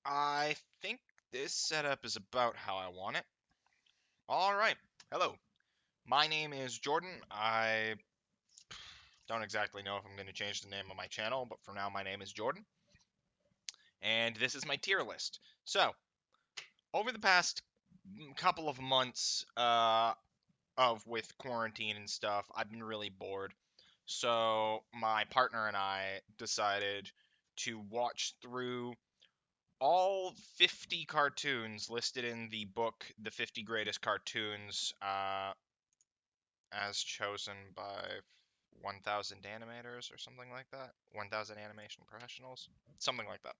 I think this setup is about how I want it. All right. Hello. My name is Jordan. I don't exactly know if I'm going to change the name of my channel, but for now, my name is Jordan. And this is my tier list. So, over the past couple of months of with quarantine and stuff, I've been really bored. So, my partner and I decided to watch through all 50 cartoons listed in the book The 50 Greatest Cartoons, as chosen by 1,000 animators or something like that. 1,000 animation professionals, something like that.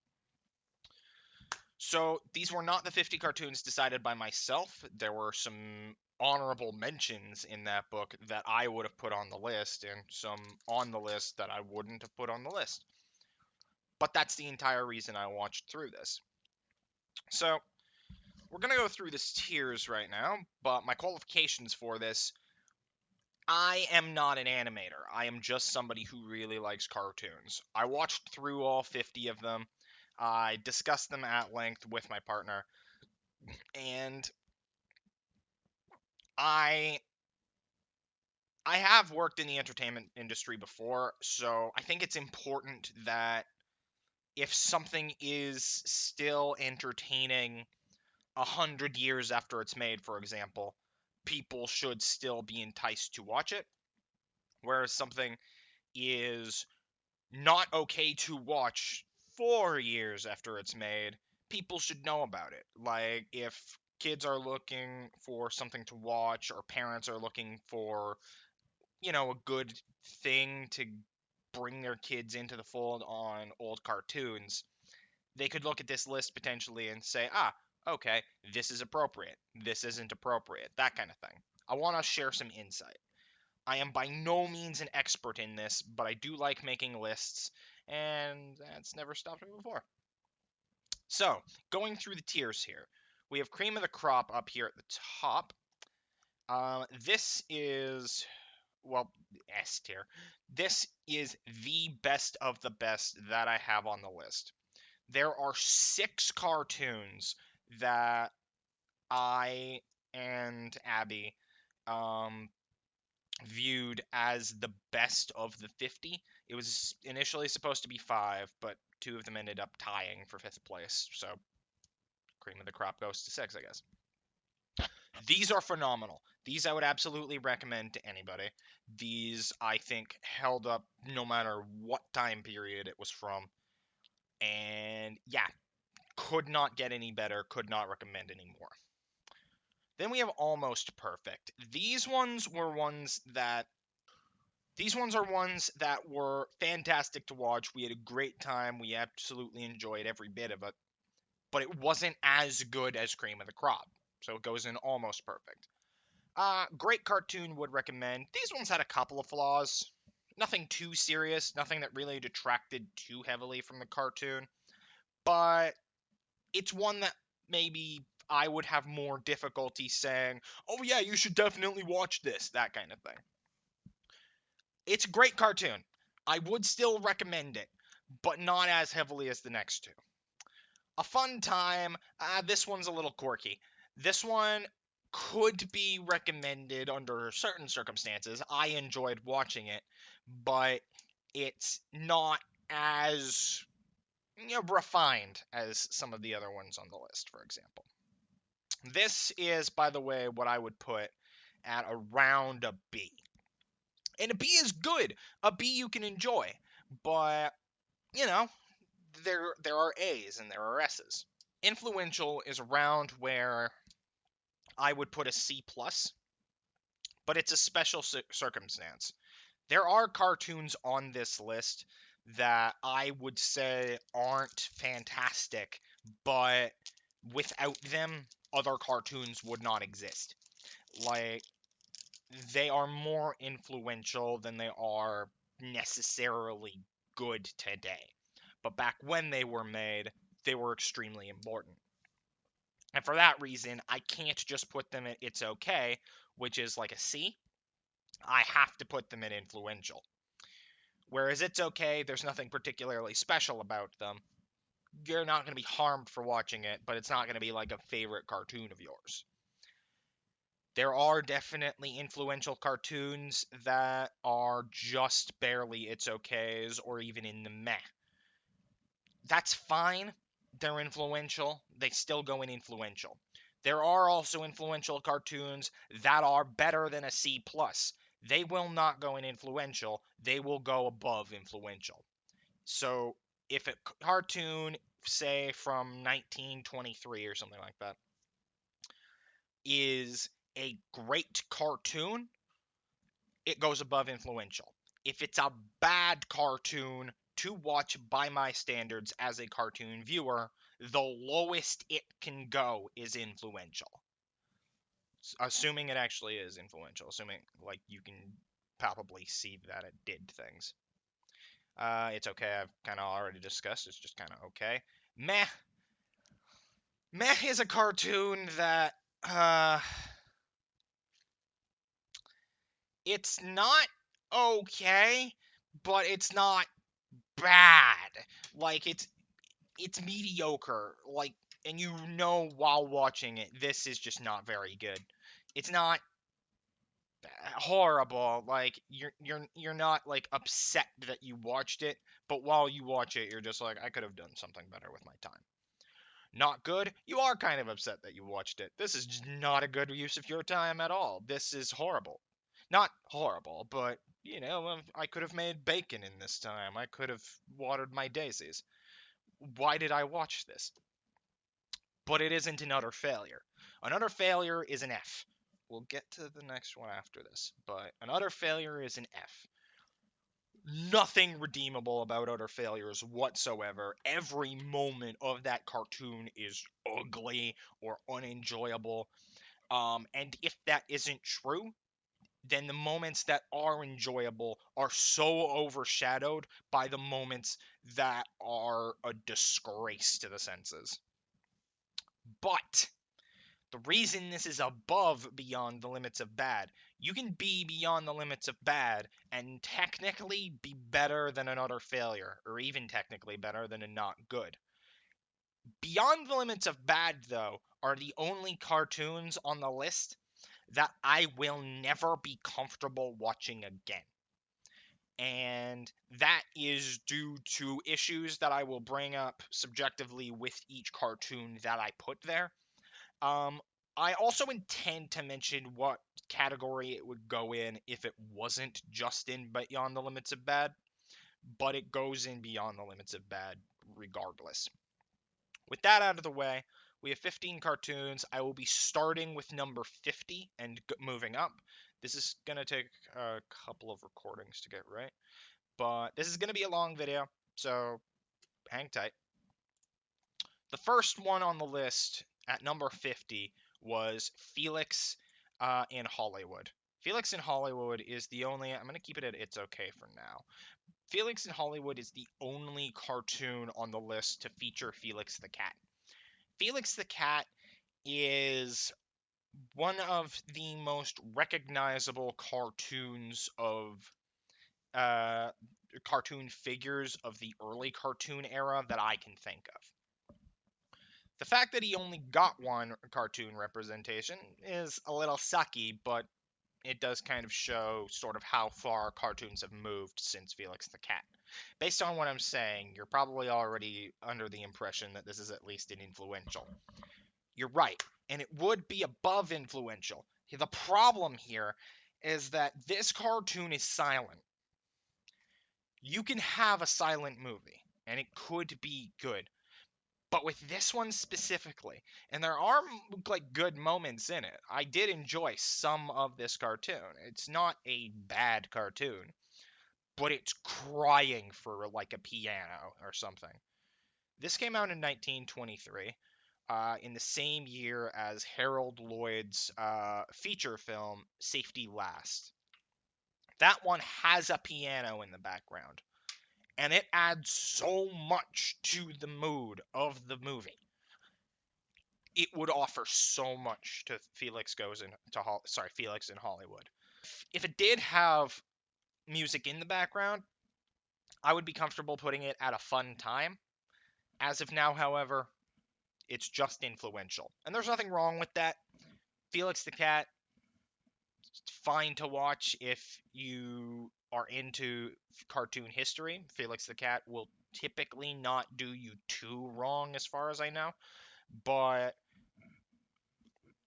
So these were not the 50 cartoons decided by myself. There were some honorable mentions in that book that I would have put on the list, and some on the list that I wouldn't have put on the list. But that's the entire reason I watched through this. So we're going to go through this tiers right now, but my qualifications for this, I am not an animator. I am just somebody who really likes cartoons. I watched through all 50 of them. I discussed them at length with my partner, and I I have worked in the entertainment industry before, so I think it's important that if something is still entertaining 100 years after it's made, for example, people should still be enticed to watch it. Whereas something is not okay to watch 4 years after it's made, people should know about it. Like, if kids are looking for something to watch, or parents are looking for, a good thing to bring their kids into the fold on old cartoons, they could look at this list potentially and say, okay, this is appropriate, this isn't appropriate, that kind of thing. I want to share some insight. I am by no means an expert in this, but I do like making lists, and that's never stopped me before. So, going through the tiers here, we have cream of the crop up here at the top. This is, well, S tier. This is the best of the best that I have on the list. There are 6 cartoons that I and Abby um, viewed as the best of the 50. It was initially supposed to be 5, but 2 of them ended up tying for 5th place. So cream of the crop goes to 6, I guess. These are phenomenal. These I would absolutely recommend to anybody. These, I think, held up no matter what time period it was from. And yeah, could not get any better, could not recommend any more. Then we have Almost Perfect. These ones are ones that were fantastic to watch. We had a great time. We absolutely enjoyed every bit of it. But it wasn't as good as Cream of the Crop. So it goes in Almost Perfect. Great cartoon, would recommend. These ones had a couple of flaws. Nothing too serious, nothing that really detracted too heavily from the cartoon. But it's one that maybe I would have more difficulty saying, oh yeah, you should definitely watch this, that kind of thing. It's a great cartoon. I would still recommend it, but not as heavily as the next two. A fun time. This one's a little quirky. This one could be recommended under certain circumstances. I enjoyed watching it, but it's not as refined as some of the other ones on the list, for example. This is, by the way, what I would put at around a B. And a B is good. A B you can enjoy. But, you know, there are A's and there are S's. Influential is around where I would put a C plus, but it's a special circumstance. There are cartoons on this list that I would say aren't fantastic, but without them, other cartoons would not exist. Like, they are more influential than they are necessarily good today. But back when they were made, they were extremely important. And for that reason, I can't just put them at It's Okay, which is like a C. I have to put them in influential. Whereas It's Okay, there's nothing particularly special about them, you're not going to be harmed for watching it, but it's not going to be like a favorite cartoon of yours. There are definitely influential cartoons that are just barely it's okays or even in the meh. That's fine. They're influential. They still go in influential. There are also influential cartoons that are better than a C plus. They will not go in influential. They will go above influential. So if a cartoon, say from 1923 or something like that, is a great cartoon, it goes above influential. If it's a bad cartoon to watch by my standards as a cartoon viewer, the lowest it can go is influential. Assuming it actually is influential, assuming like you can palpably see that it did things. It's okay. I've kind of already discussed. It's just kind of okay. Meh. Meh is a cartoon that uh, it's not okay, but it's not bad. Like it's mediocre. Like, and you know while watching it, this is just not very good. It's not horrible. Like you're not like upset that you watched it, but while you watch it, you're just like, I could have done something better with my time. Not good. You are kind of upset that you watched it. This is just not a good use of your time at all. This is horrible. Not horrible, but I could have made bacon in this time. I could have watered my daisies. Why did I watch this? But it isn't an utter failure. An utter failure is an F. We'll get to the next one after this, but an utter failure is an F. Nothing redeemable about utter failures whatsoever. Every moment of that cartoon is ugly or unenjoyable. And if that isn't true, then the moments that are enjoyable are so overshadowed by the moments that are a disgrace to the senses. But the reason this is above beyond the limits of bad, you can be beyond the limits of bad and technically be better than an utter failure, or even technically better than a not good. Beyond the limits of bad, though, are the only cartoons on the list that I will never be comfortable watching again. And that is due to issues that I will bring up subjectively with each cartoon that I put there. Um, I also intend to mention what category it would go in if it wasn't just in Beyond the Limits of Bad, but it goes in Beyond the Limits of Bad regardless. With that out of the way, we have 15 cartoons. I will be starting with number 50 and moving up. This is going to take a couple of recordings to get right, but this is going to be a long video, so hang tight. The first one on the list at number 50 was Felix in Hollywood. Felix in Hollywood is the only, I'm going to keep it at It's Okay for now. Felix in Hollywood is the only cartoon on the list to feature Felix the Cat. Felix the Cat is one of the most recognizable cartoons of uh, cartoon figures of the early cartoon era that I can think of. The fact that he only got one cartoon representation is a little sucky, but it does kind of show sort of how far cartoons have moved since Felix the Cat. Based on what I'm saying, you're probably already under the impression that this is at least an influential. You're right, and it would be above influential. The problem here is that this cartoon is silent. You can have a silent movie, and it could be good. But with this one specifically, and there are like good moments in it. I did enjoy some of this cartoon. It's not a bad cartoon, but it's crying for like a piano or something. This came out in 1923, in the same year as Harold Lloyd's feature film Safety Last. That one has a piano in the background, and it adds so much to the mood of the movie. It would offer so much to Felix in Hollywood. If it did have music in the background, I would be comfortable putting it at a fun time. As of now, however, it's just influential. And there's nothing wrong with that. Felix the Cat, fine to watch if you are into cartoon history. Felix the Cat will typically not do you too wrong, as far as I know, but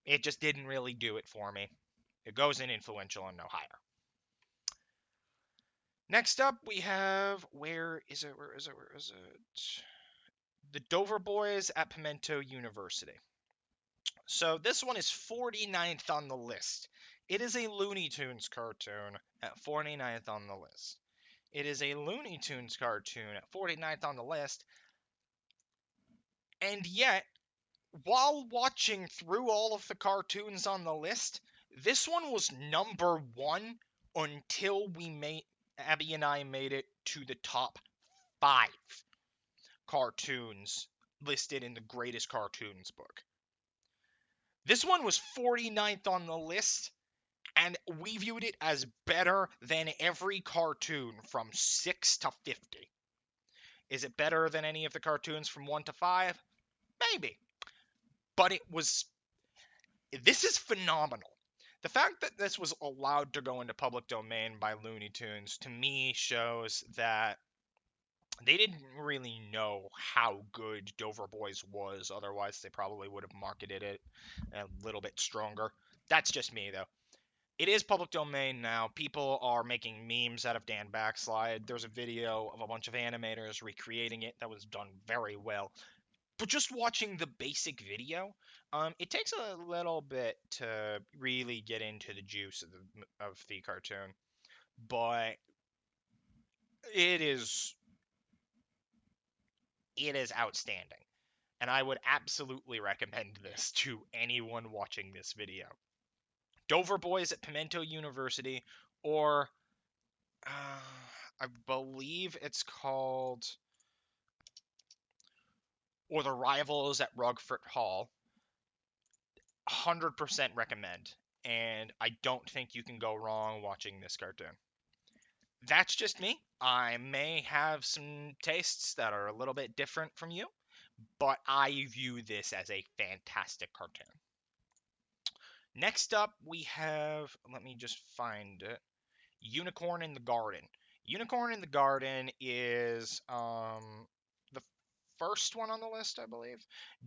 it just didn't really do it for me. It goes in influential and no higher. Next up, we have where is it? Where is it? Where is it? The Dover Boys at Pimento University. So this one is 49th on the list. It is a Looney Tunes cartoon at 49th on the list. It is a Looney Tunes cartoon at 49th on the list. And yet, while watching through all of the cartoons on the list, this one was number one until Abby and I made it to the top 5 cartoons listed in the greatest cartoons book. This one was 49th on the list, and we viewed it as better than every cartoon from 6 to 50. Is it better than any of the cartoons from 1 to 5? Maybe. But this is phenomenal. The fact that this was allowed to go into public domain by Looney Tunes, to me, shows that they didn't really know how good Dover Boys was. Otherwise, they probably would have marketed it a little bit stronger. That's just me, though. It is public domain now. People are making memes out of Dan Backslide. There's a video of a bunch of animators recreating it that was done very well. But just watching the basic video, it takes a little bit to really get into the juice of the cartoon. But it is outstanding. And I would absolutely recommend this to anyone watching this video. Dover Boys at Pimento University, or I believe it's called, or The Rivals at Rugford Hall. 100% recommend. And I don't think you can go wrong watching this cartoon. That's just me. I may have some tastes that are a little bit different from you, but I view this as a fantastic cartoon. Next up, we have, let me just find it, Unicorn in the Garden. Unicorn in the Garden is the first one on the list, I believe,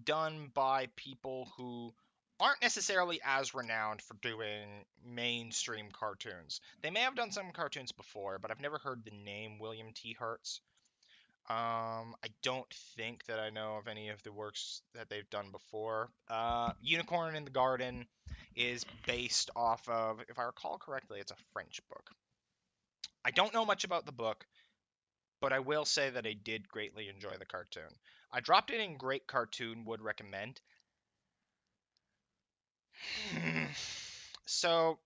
done by people who aren't necessarily as renowned for doing mainstream cartoons. They may have done some cartoons before, but I've never heard the name William T. Hertz. I don't think that I know of any of the works that they've done before. Unicorn in the Garden is based off of, if I recall correctly, it's a French book. I don't know much about the book, but I will say that I did greatly enjoy the cartoon. I dropped it in Great Cartoon Would Recommend. So,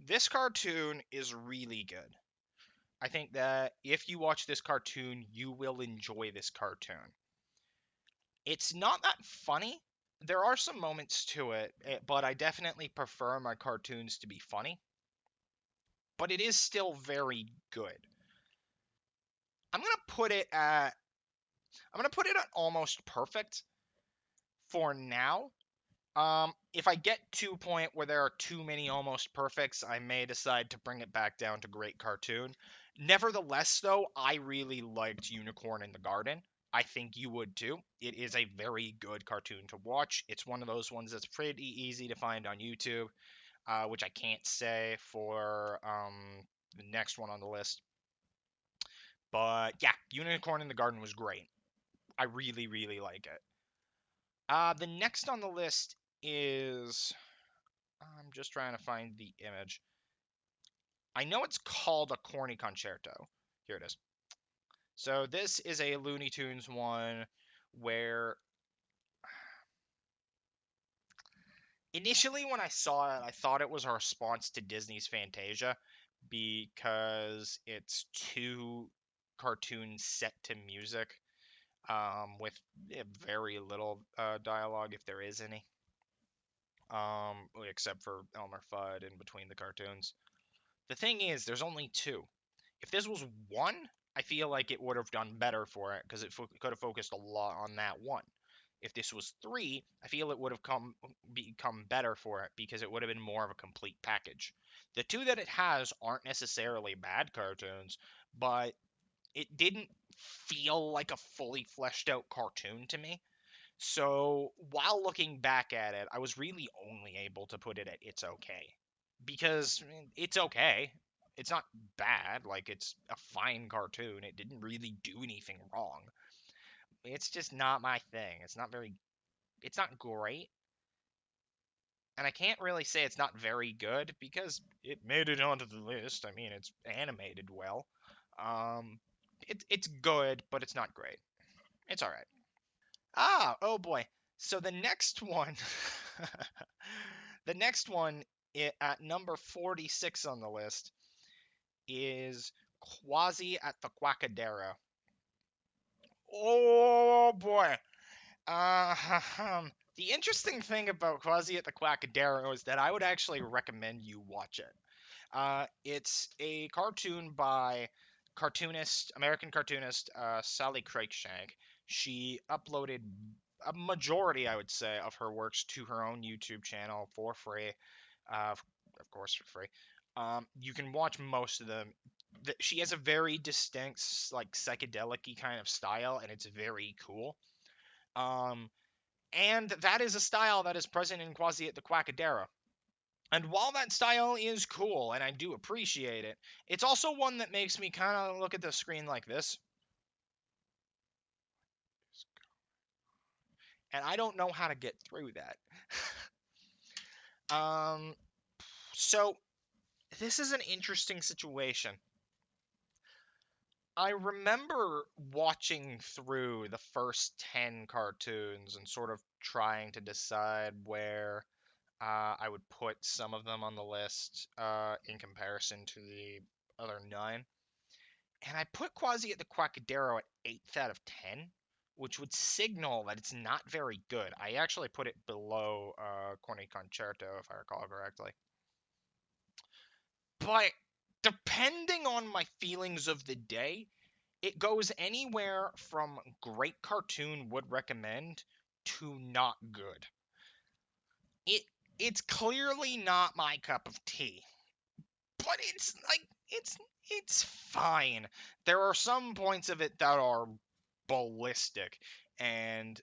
this cartoon is really good. I think that if you watch this cartoon, you will enjoy this cartoon. It's not that funny. There are some moments to it, but I definitely prefer my cartoons to be funny. But it is still very good. I'm gonna put it at almost perfect for now. If I get to a point where there are too many almost perfects, I may decide to bring it back down to great cartoon. Nevertheless, though, I really liked Unicorn in the Garden. I think you would too. It is a very good cartoon to watch. It's one of those ones that's pretty easy to find on YouTube, which I can't say for the next one on the list. But yeah, Unicorn in the Garden was great. I really, really like it. The next on the list is, I'm just trying to find the image. I know it's called a corny concerto. Here it is. So this is a Looney Tunes one where initially when I saw it, I thought it was a response to Disney's Fantasia because it's two cartoons set to music with very little dialogue, if there is any, except for Elmer Fudd in between the cartoons. The thing is, there's only two. If this was one, I feel like it would have done better for it because it could have focused a lot on that one. If this was 3, I feel it would have become better for it because it would have been more of a complete package. The 2 that it has aren't necessarily bad cartoons, but it didn't feel like a fully fleshed out cartoon to me. So while looking back at it, I was really only able to put it at it's okay. Because it's okay. It's not bad. Like, it's a fine cartoon. It didn't really do anything wrong. It's just not my thing. It's not great. And I can't really say it's not very good because it made it onto the list. I mean, it's animated well. Um, it's good, but it's not great. It's all right. Oh boy. So the next one, the next one at number 46 on the list is Quasi at the Quackadero. Oh boy. Uh, the interesting thing about Quasi at the Quackadero is that I would actually recommend you watch it. It's a cartoon by American cartoonist Sally Cruikshank. She uploaded a majority, I would say, of her works to her own YouTube channel for free. Of course, for free. You can watch most of them. She has a very distinct, like psychedelic kind of style, and it's very cool. Um, and that is a style that is present in Quasi at the Quackadera. And while that style is cool and I do appreciate it, it's also one that makes me kind of look at the screen like this. And I don't know how to get through that. um, so this is an interesting situation. I remember watching through the first 10 cartoons and sort of trying to decide where I would put some of them on the list in comparison to the other 9. And I put Quasi at the Quackadero at 8th out of 10, which would signal that it's not very good. I actually put it below Corny Concerto, if I recall correctly. But depending on my feelings of the day, it goes anywhere from great cartoon would recommend to not good. It it's clearly not my cup of tea, but it's fine. There are some points of it that are ballistic, and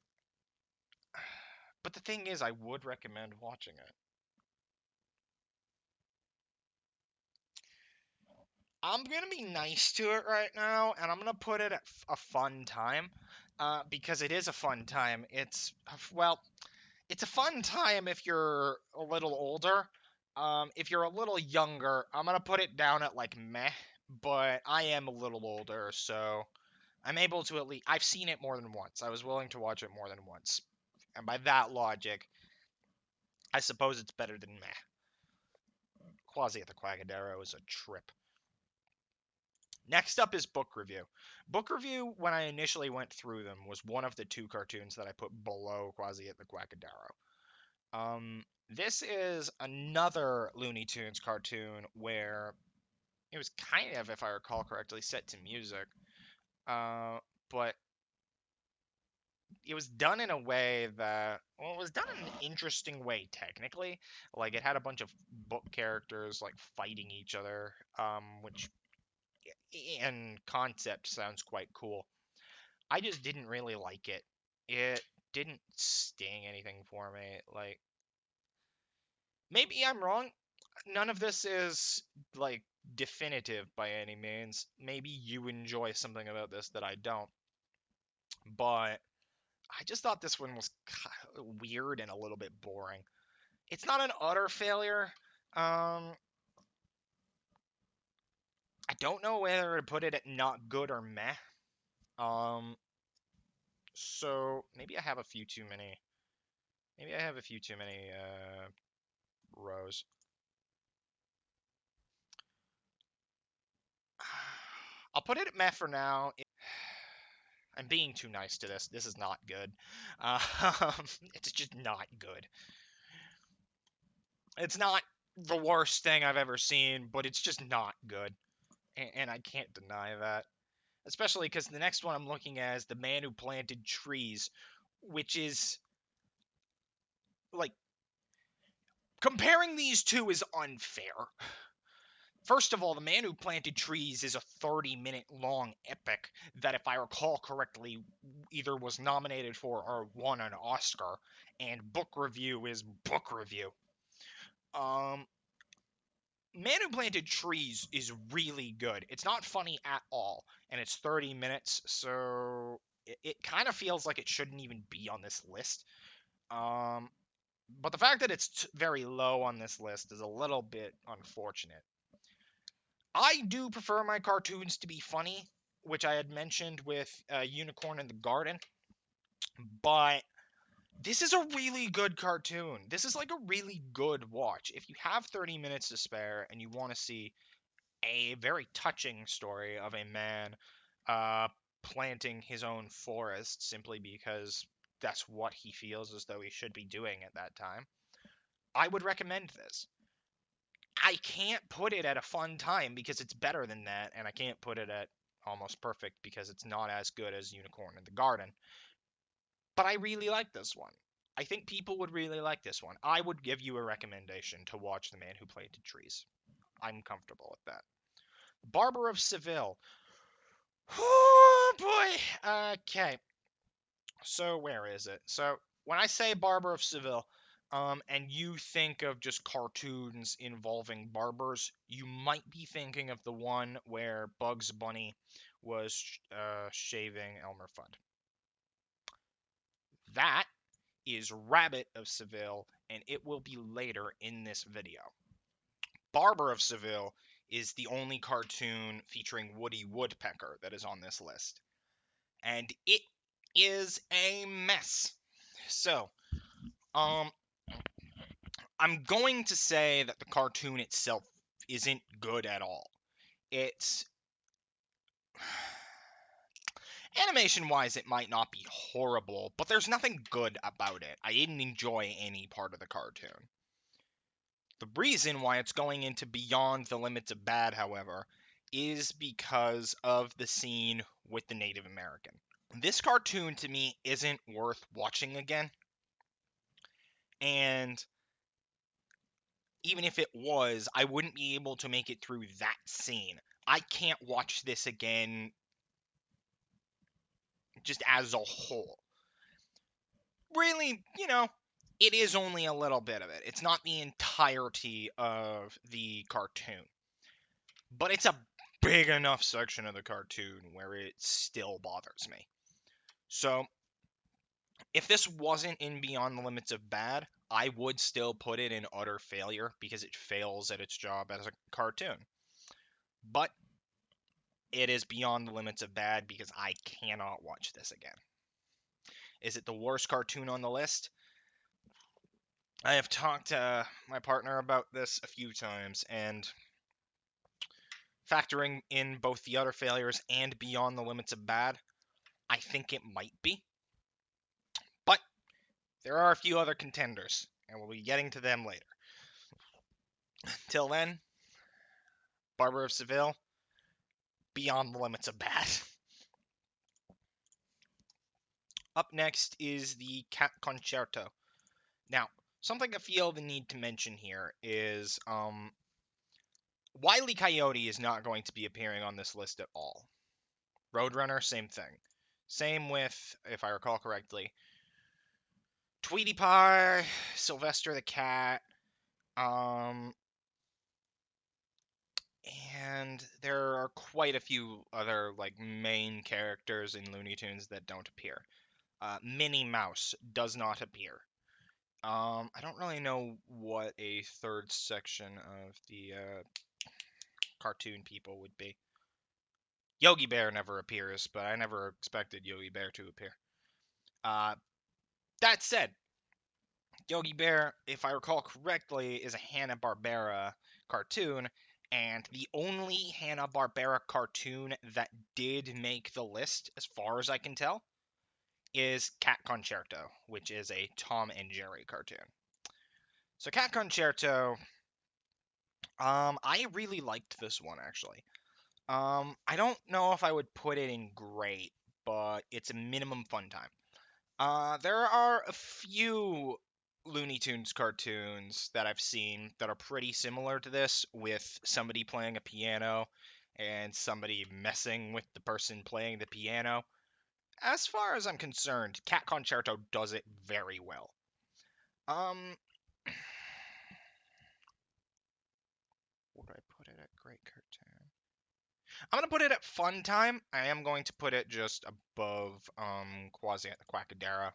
but the thing is, I would recommend watching it. I'm gonna be nice to it right now, and I'm gonna put it at a fun time, because it is a fun time. Well, it's a fun time if you're a little older. If you're a little younger, I'm gonna put it down at like meh, but I am a little older, so I'm able to at least. I've seen it more than once. I was willing to watch it more than once, and by that logic, I suppose it's better than meh. Quasi at the Quagadero is a trip. Next up is book review. Book review, when I initially went through them, was one of the 2 cartoons that I put below Quasi at the Quackadero. This is another Looney Tunes cartoon where it was kind of, if I recall correctly, set to music, but it was done in a way that, well, it was done in an interesting way technically. Like, it had a bunch of book characters like fighting each other, which in concept sounds quite cool. I just didn't really like it. It didn't sting anything for me. Like, maybe I'm wrong. None of this is like definitive by any means. Maybe you enjoy something about this that I don't. But I just thought this one was kind of weird and a little bit boring. It's not an utter failure. Um, I don't know whether to put it at not good or meh. Um, so maybe I have a few too many. Maybe I have a few too many rows. I'll put it at meh for now. I'm being too nice to this. This is not good. Um, it's just not good. It's not the worst thing I've ever seen, but it's just not good, and I can't deny that. especially because the next one I'm looking at is The Man Who Planted Trees, which is like comparing these two is unfair. First of all, The Man Who Planted Trees is a 30-minute long epic that, if I recall correctly, either was nominated for or won an Oscar, and book review is book review. Um, Man Who Planted Trees is really good. It's not funny at all, and it's 30 minutes, so it kind of feels like it shouldn't even be on this list. Um, but the fact that it's very low on this list is a little bit unfortunate. I do prefer my cartoons to be funny, which I had mentioned with Unicorn in the Garden, but this is a really good cartoon. This is like a really good watch. If you have 30 minutes to spare and you want to see a very touching story of a man uh, planting his own forest simply because that's what he feels as though he should be doing at that time, I would recommend this. I can't put it at a fun time because it's better than that, and I can't put it at almost perfect because it's not as good as Unicorn in the Garden. But I really like this one. I think people would really like this one. I would give you a recommendation to watch The Man Who Planted Trees. I'm comfortable with that. Barber of Seville. Oh boy. Okay. So where is it? So when I say Barber of Seville, and you think of just cartoons involving barbers, you might be thinking of the one where Bugs Bunny was shaving Elmer Fudd. That is Rabbit of Seville, and it will be later in this video. Barber of Seville is the only cartoon featuring Woody Woodpecker that is on this list, and it is a mess. So, um, I'm going to say that the cartoon itself isn't good at all. It's animation wise, it might not be horrible, but there's nothing good about it. I didn't enjoy any part of the cartoon. The reason why it's going into Beyond the Limits of Bad, however, is because of the scene with the Native American. This cartoon to me isn't worth watching again, and even if it was, I wouldn't be able to make it through that scene. I can't watch this again just as a whole. Really, it is only a little bit of it. It's not the entirety of the cartoon. But it's a big enough section of the cartoon where it still bothers me. So, if this wasn't in Beyond the Limits of Bad, I would still put it in utter failure because it fails at its job as a cartoon. But it is Beyond the Limits of Bad because I cannot watch this again. Is it the worst cartoon on the list? I have talked to my partner about this a few times, and factoring in both the utter failures and Beyond the Limits of Bad, I think it might be. But there are a few other contenders, and we'll be getting to them later. Till then, Barber of Seville, Beyond the Limits of Bad. Up next is the Cat Concerto. Now, something I feel the need to mention here is Wile E. Coyote is not going to be appearing on this list at all. Roadrunner, same thing. Same with, if I recall correctly, Tweety Pie, Sylvester the Cat, and there are quite a few other like main characters in Looney Tunes that don't appear. Minnie Mouse does not appear. I don't really know what a third section of the cartoon people would be. Yogi Bear never appears, but I never expected Yogi Bear to appear. Uh, that said, Yogi Bear, if I recall correctly, is a Hanna-Barbera cartoon, and the only Hanna-Barbera cartoon that did make the list, as far as I can tell, is Cat Concerto, which is a Tom and Jerry cartoon. So Cat Concerto, I really liked this one actually. I don't know if I would put it in great, but it's a minimum fun time. There are a few Looney Tunes cartoons that I've seen that are pretty similar to this, with somebody playing a piano and somebody messing with the person playing the piano. As far as I'm concerned, Cat Concerto does it very well. Um, would I put it at great cartoon? I'm gonna put it at fun time. I am going to put it just above Quasi Quackadera.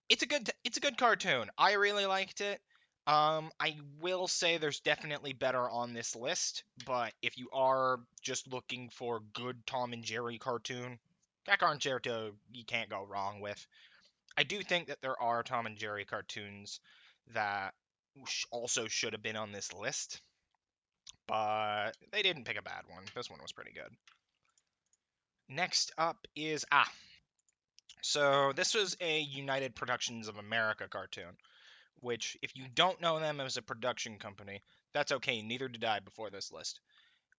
It's a good cartoon. I really liked it. I will say there's definitely better on this list, but if you are just looking for good Tom and Jerry cartoon, Cat Concerto you can't go wrong with. I do think that there are Tom and Jerry cartoons that also should have been on this list, but they didn't pick a bad one. This one was pretty good. Next up is so this was a United Productions of America cartoon, which if you don't know them as a production company, that's okay. Neither did I before this list.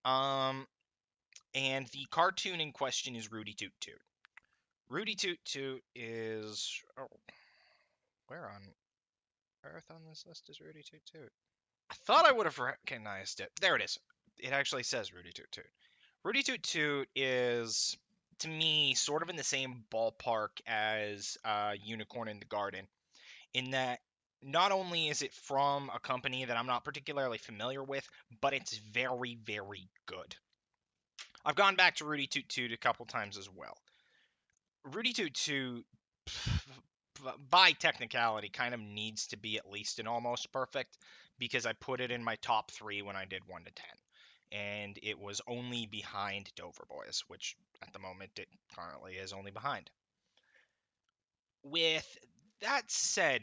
Um, and the cartoon in question is Rudy Toot Toot. Rudy Toot Toot is where on earth on this list is Rudy Toot Toot? I thought I would have recognized it. There it is. It actually says Rudy Toot Toot. Rudy Toot Toot is, to me, sort of in the same ballpark as Unicorn in the Garden, in that not only is it from a company that I'm not particularly familiar with, but it's very, very good. I've gone back to Rudy Toot Toot a couple times as well. Rudy Toot Toot, by technicality, kind of needs to be at least an almost perfect, because I put it in my top three when I did 1 to 10. And it was only behind Dover Boys, which at the moment it currently is only behind. With that said,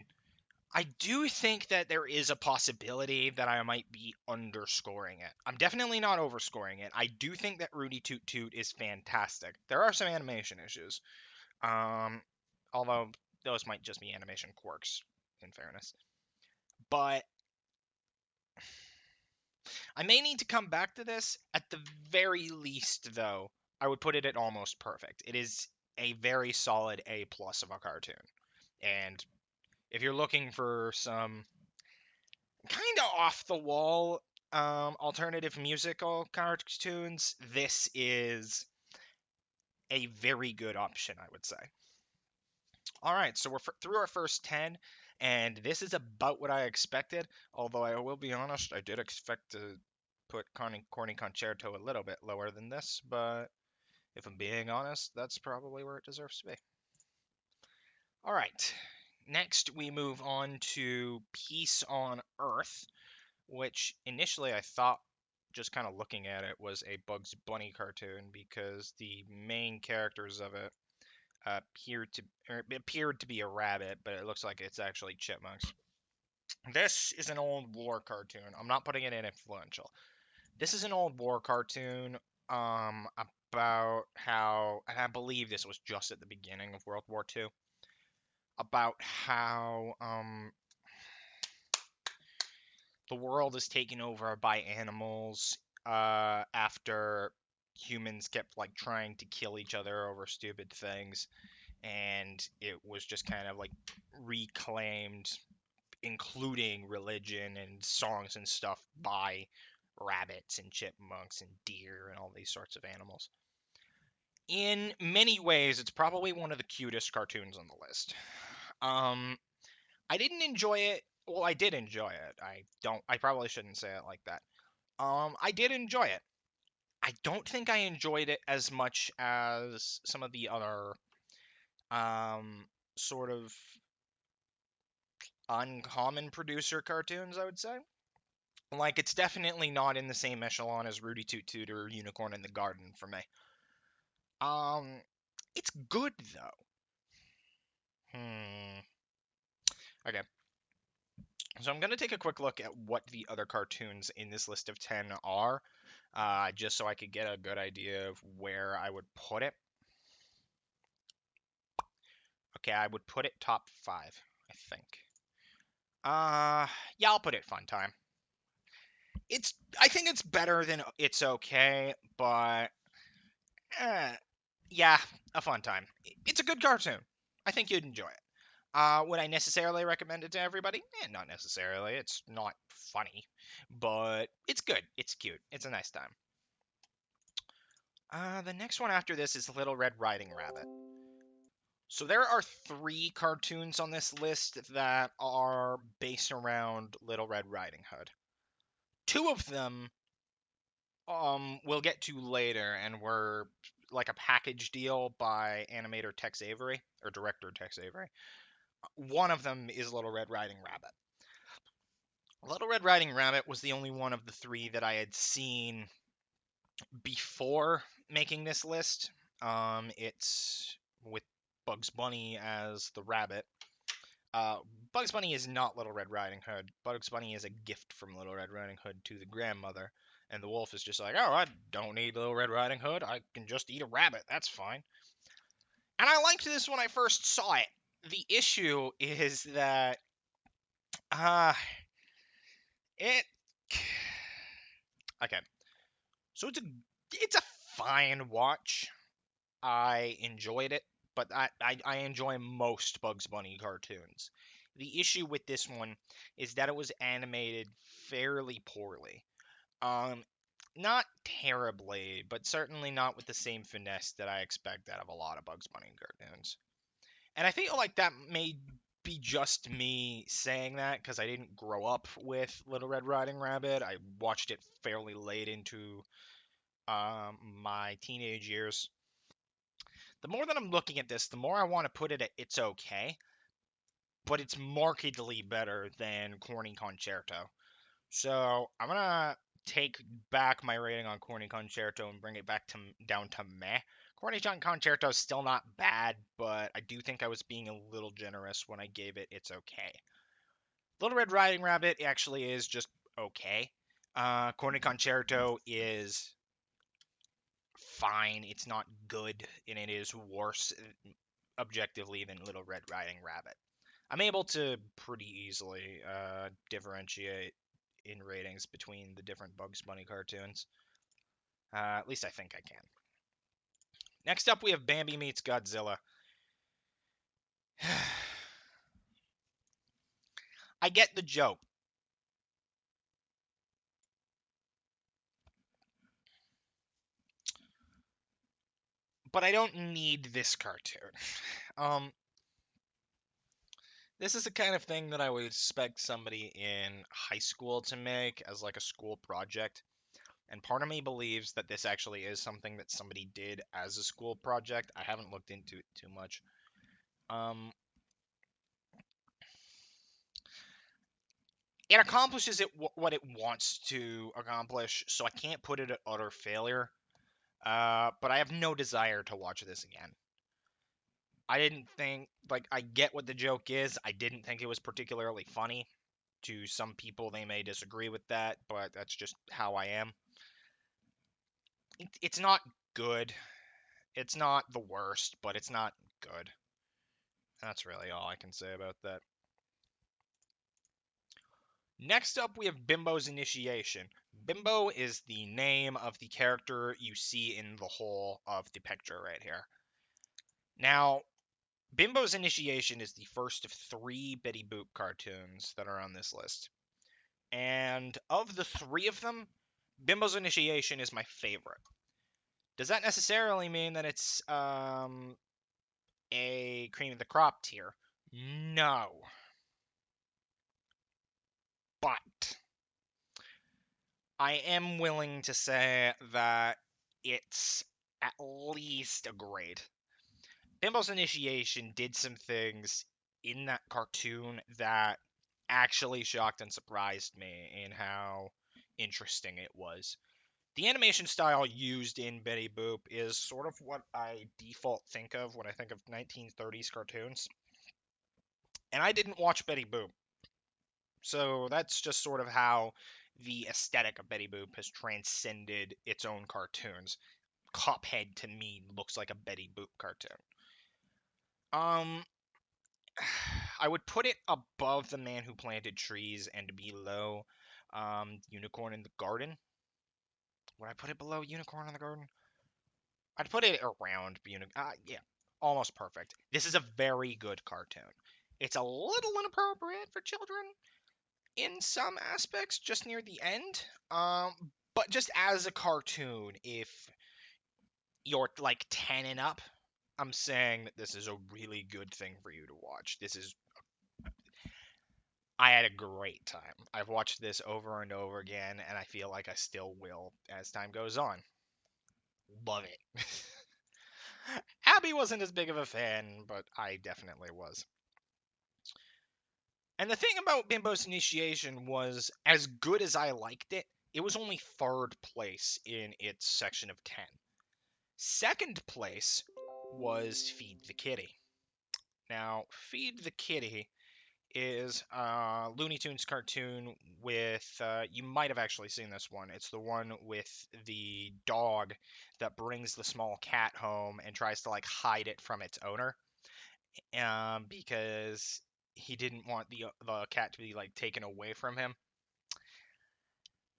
I do think that there is a possibility that I might be underscoring it. I'm definitely not overscoring it. I do think that Rudy Toot Toot is fantastic. There are some animation issues, um, although those might just be animation quirks, in fairness. But I may need to come back to this. At the very least, though, I would put it at almost perfect. It is a very solid A plus of a cartoon. And if you're looking for some kind of off the wall alternative musical cartoons, this is a very good option, I would say. All right, so we're through our first 10, and this is about what I expected, although I will be honest, I did expect to put Corny Concerto a little bit lower than this, but if I'm being honest, that's probably where it deserves to be. All right, next we move on to Peace on Earth, which initially I thought, just kind of looking at it, was a Bugs Bunny cartoon because the main characters of it appeared to be a rabbit, but it looks like it's actually chipmunks. This is an old war cartoon. I'm not putting it in influential. This is an old war cartoon about how, and I believe this was just at the beginning of World War II, about how the world is taken over by animals after humans kept like trying to kill each other over stupid things, and it was just kind of like reclaimed, including religion and songs and stuff, by rabbits and chipmunks and deer and all these sorts of animals. In many ways, it's probably one of the cutest cartoons on the list. Um, I didn't enjoy it. Well, I did enjoy it. I don't. I probably shouldn't say it like that. I did enjoy it. I don't think I enjoyed it as much as some of the other sort of uncommon producer cartoons, I would say. Like, it's definitely not in the same echelon as Rudy Toot Toot or Unicorn in the Garden for me. Um, it's good though. Hmm. Okay. So I'm gonna take a quick look at what the other cartoons in this list of 10 are, just so I could get a good idea of where I would put it. Okay, I would put it top 5, I think. Yeah, I'll put it Fun Time. It's I think it's better than It's Okay, but eh, yeah, a fun time. It's a good cartoon. I think you'd enjoy it. Would I necessarily recommend it to everybody? Not necessarily. It's not funny, but it's good. It's cute. It's a nice time. The next one after this is Little Red Riding Rabbit. So there are three cartoons on this list that are based around Little Red Riding Hood. Two of them we'll get to later and were like a package deal by animator Tex Avery or director Tex Avery. One of them is Little Red Riding Rabbit. Little Red Riding Rabbit was the only one of the three that I had seen before making this list. It's with Bugs Bunny as the rabbit. Uh, Bugs Bunny is not Little Red Riding Hood. Bugs Bunny is a gift from Little Red Riding Hood to the grandmother. And the wolf is just like, oh, I don't need Little Red Riding Hood. I can just eat a rabbit. That's fine. And I liked this when I first saw it. The issue is that uh, it. Okay. So it's a fine watch. I enjoyed it, but I enjoy most Bugs Bunny cartoons. The issue with this one is that it was animated fairly poorly. Um, Not terribly, but certainly not with the same finesse that I expect out of a lot of Bugs Bunny cartoons. And I feel like that may be just me saying that because I didn't grow up with Little Red Riding Rabbit. I watched it fairly late into my teenage years. The more that I'm looking at this, the more I want to put it at It's Okay, but it's markedly better than Corny Concerto. So I'm gonna take back my rating on Corny Concerto and bring it back to down to meh. Corny Concerto is still not bad, but I do think I was being a little generous when I gave it It's Okay. Little Red Riding Rabbit actually is just okay. Corny Concerto is fine. It's not good, and it is worse objectively than Little Red Riding Rabbit. I'm able to pretty easily differentiate in ratings between the different Bugs Bunny cartoons. At least I think I can. Next up, we have Bambi Meets Godzilla. I get the joke, but I don't need this cartoon. Um, this is the kind of thing that I would expect somebody in high school to make as like a school project. And part of me believes that this actually is something that somebody did as a school project. I haven't looked into it too much. Um, it accomplishes what it wants to accomplish, so I can't put it at utter failure. But I have no desire to watch this again. I didn't think like I get what the joke is. I didn't think it was particularly funny. To some people, they may disagree with that, but that's just how I am. It's not good. It's not the worst, but it's not good. That's really all I can say about that. Next up, we have Bimbo's Initiation. Bimbo is the name of the character you see in the whole of the picture right here. Now, Bimbo's Initiation is the first of three Betty Boop cartoons that are on this list. And of the three of them, Bimbo's Initiation is my favorite. Does that necessarily mean that it's a cream of the crop tier? No. But I am willing to say that it's at least a grade. Bimbo's Initiation did some things in that cartoon that actually shocked and surprised me in how interesting it was. The animation style used in Betty Boop is sort of what I default think of when I think of 1930s cartoons. And I didn't watch Betty Boop, so that's just sort of how the aesthetic of Betty Boop has transcended its own cartoons. Cuphead to me looks like a Betty Boop cartoon. Um, I would put it above The Man Who Planted Trees and below Unicorn in the Garden. Would I put it below Unicorn in the Garden? I'd put it around yeah, almost perfect. This is a very good cartoon. It's a little inappropriate for children in some aspects, just near the end. But just as a cartoon, if you're like 10 and up, I'm saying that this is a really good thing for you to watch. I had a great time. I've watched this over and over again, and I feel like I still will as time goes on. Love it. Abby wasn't as big of a fan, but I definitely was. And the thing about Bimbo's Initiation was, as good as I liked it, it was only third place in its section of 10. Second place was Feed the Kitty. Now, Feed the Kitty is a Looney Tunes cartoon with, you might have actually seen this one. It's the one with the dog that brings the small cat home and tries to like hide it from its owner, because he didn't want the cat to be like taken away from him.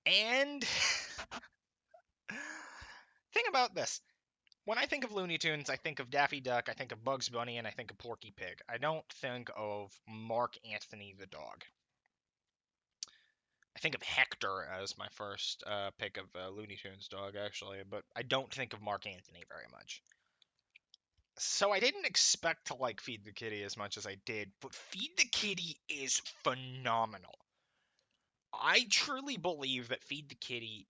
And thing about this, when I think of Looney Tunes, I think of Daffy Duck, I think of Bugs Bunny, and I think of Porky Pig. I don't think of Mark Anthony the dog. I think of Hector as my first pick of Looney Tunes dog, actually, but I don't think of Mark Anthony very much. So I didn't expect to like Feed the Kitty as much as I did, but Feed the Kitty is phenomenal. I truly believe that Feed the Kitty,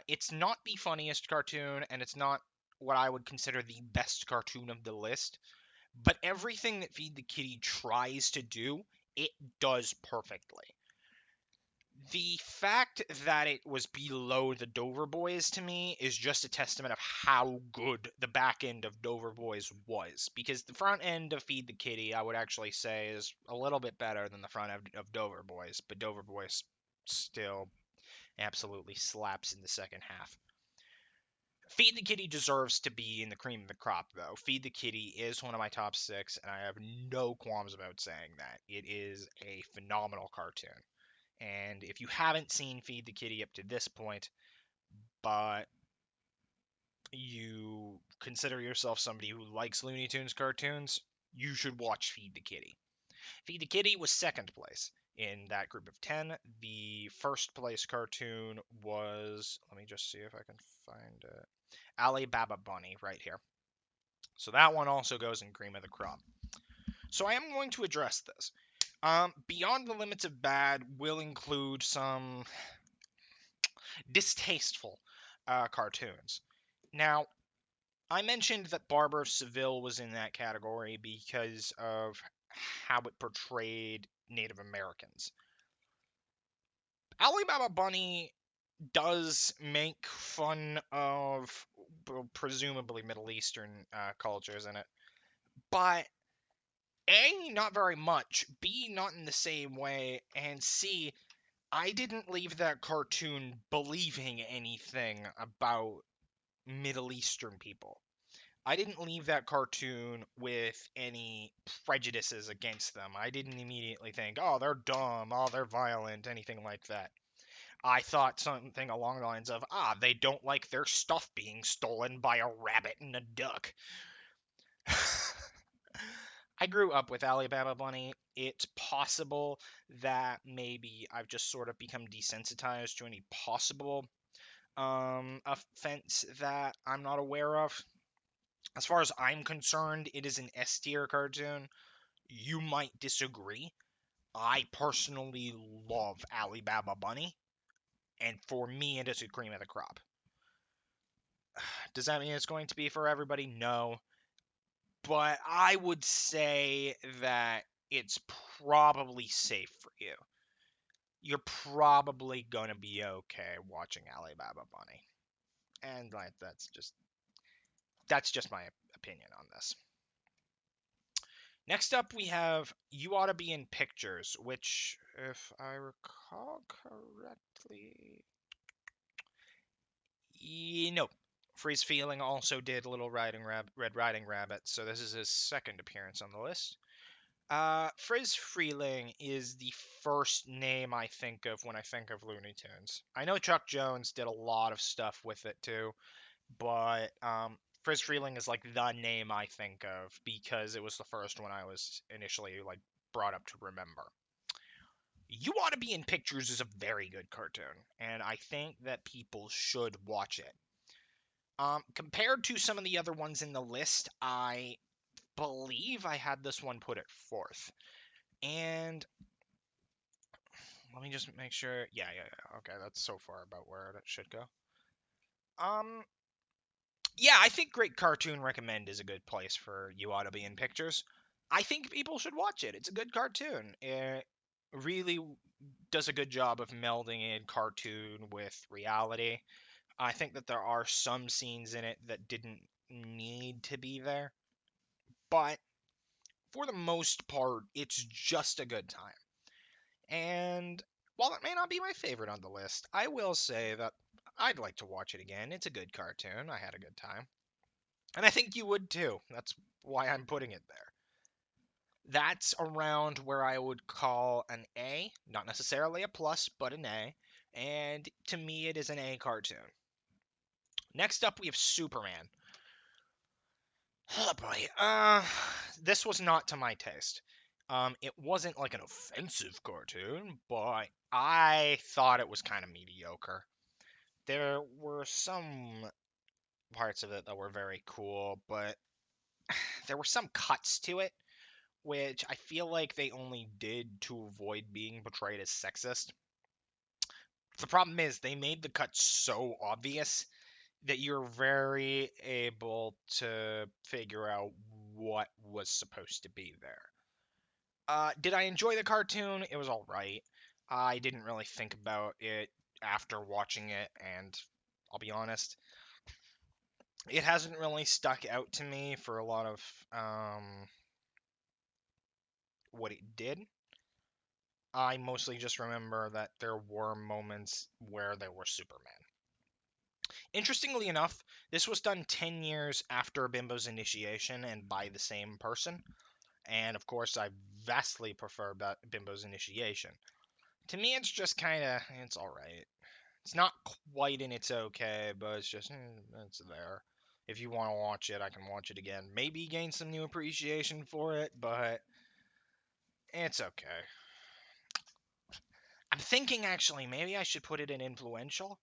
it's not the funniest cartoon, and it's not what I would consider the best cartoon of the list, but everything that Feed the Kitty tries to do, it does perfectly. The fact that it was below the Dover Boys to me is just a testament of how good the back end of Dover Boys was. Because the front end of Feed the Kitty, I would actually say, is a little bit better than the front end of Dover Boys, but Dover Boys still absolutely slaps in the second half. Feed the Kitty deserves to be in the cream of the crop, though. Feed the Kitty is one of my top 6, and I have no qualms about saying that. It is a phenomenal cartoon. And if you haven't seen Feed the Kitty up to this point, but you consider yourself somebody who likes Looney Tunes cartoons, you should watch Feed the Kitty. Feed the Kitty was second place in that group of 10. The first place cartoon was, let me just see if I can find it, Alibaba Bunny right here. So that one also goes in cream of the crop. So I am going to address this. Beyond the Limits of Bad will include some distasteful cartoons. Now, I mentioned that Barber of Seville was in that category because of how it portrayed Native Americans. Alibaba Bunny does make fun of presumably Middle Eastern cultures in it, but A, not very much, B, not in the same way, and C, I didn't leave that cartoon believing anything about Middle Eastern people. I didn't leave that cartoon with any prejudices against them. I didn't immediately think, oh, they're dumb, oh, they're violent, anything like that. I thought something along the lines of, they don't like their stuff being stolen by a rabbit and a duck. I grew up with Alabama Bunny. It's possible that maybe I've just sort of become desensitized to any possible offense that I'm not aware of. As far as I'm concerned, it is an S tier cartoon. You might disagree. I personally love Alibaba Bunny, and for me, it is a cream of the crop. Does that mean it's going to be for everybody? No. But I would say that it's probably safe for you. You're probably going to be okay watching Alibaba Bunny. And like that's just my opinion on this. Next up, we have You Ought to Be in Pictures, which, if I recall correctly, no. Freeze Feeling also did Little Red Riding Rabbit, so this is his second appearance on the list. Friz Freeling is the first name I think of when I think of Looney Tunes. I know Chuck Jones did a lot of stuff with it too, but Friz Freeling is like the name I think of because it was the first one I was initially like brought up to remember. You Ought to Be in Pictures is a very good cartoon, and I think that people should watch it. Compared to some of the other ones in the list, I believe I had this one put at fourth. And let me just make sure. Yeah. Okay, that's so far about where it should go. Um, yeah, I think Great Cartoon Recommend is a good place for You Ought to Be in Pictures. I think people should watch it. It's a good cartoon. It really does a good job of melding in cartoon with reality. I think that there are some scenes in it that didn't need to be there, but for the most part, it's just a good time. And while it may not be my favorite on the list, I will say that I'd like to watch it again. It's a good cartoon. I had a good time. And I think you would too. That's why I'm putting it there. That's around where I would call an A, not necessarily a plus, but an A. And to me, it is an A cartoon. Next up, we have Superman. Oh boy. This was not to my taste. It wasn't like an offensive cartoon, but I thought it was kind of mediocre. There were some parts of it that were very cool, but there were some cuts to it, which I feel like they only did to avoid being portrayed as sexist. The problem is they made the cuts so obvious that you're very able to figure out what was supposed to be there. Did I enjoy the cartoon? It was all right. I didn't really think about it after watching it, and I'll be honest, it hasn't really stuck out to me for a lot of what it did. I mostly just remember that there were moments where there were Superman. Interestingly enough, this was done 10 years after Bimbo's initiation and by the same person. And of course, I vastly prefer Bimbo's initiation. To me, it's just kind of, it's alright. It's not quite in its okay, but it's just, it's there. If you want to watch it, I can watch it again. Maybe gain some new appreciation for it, but it's okay. I'm thinking actually, maybe I should put it in influential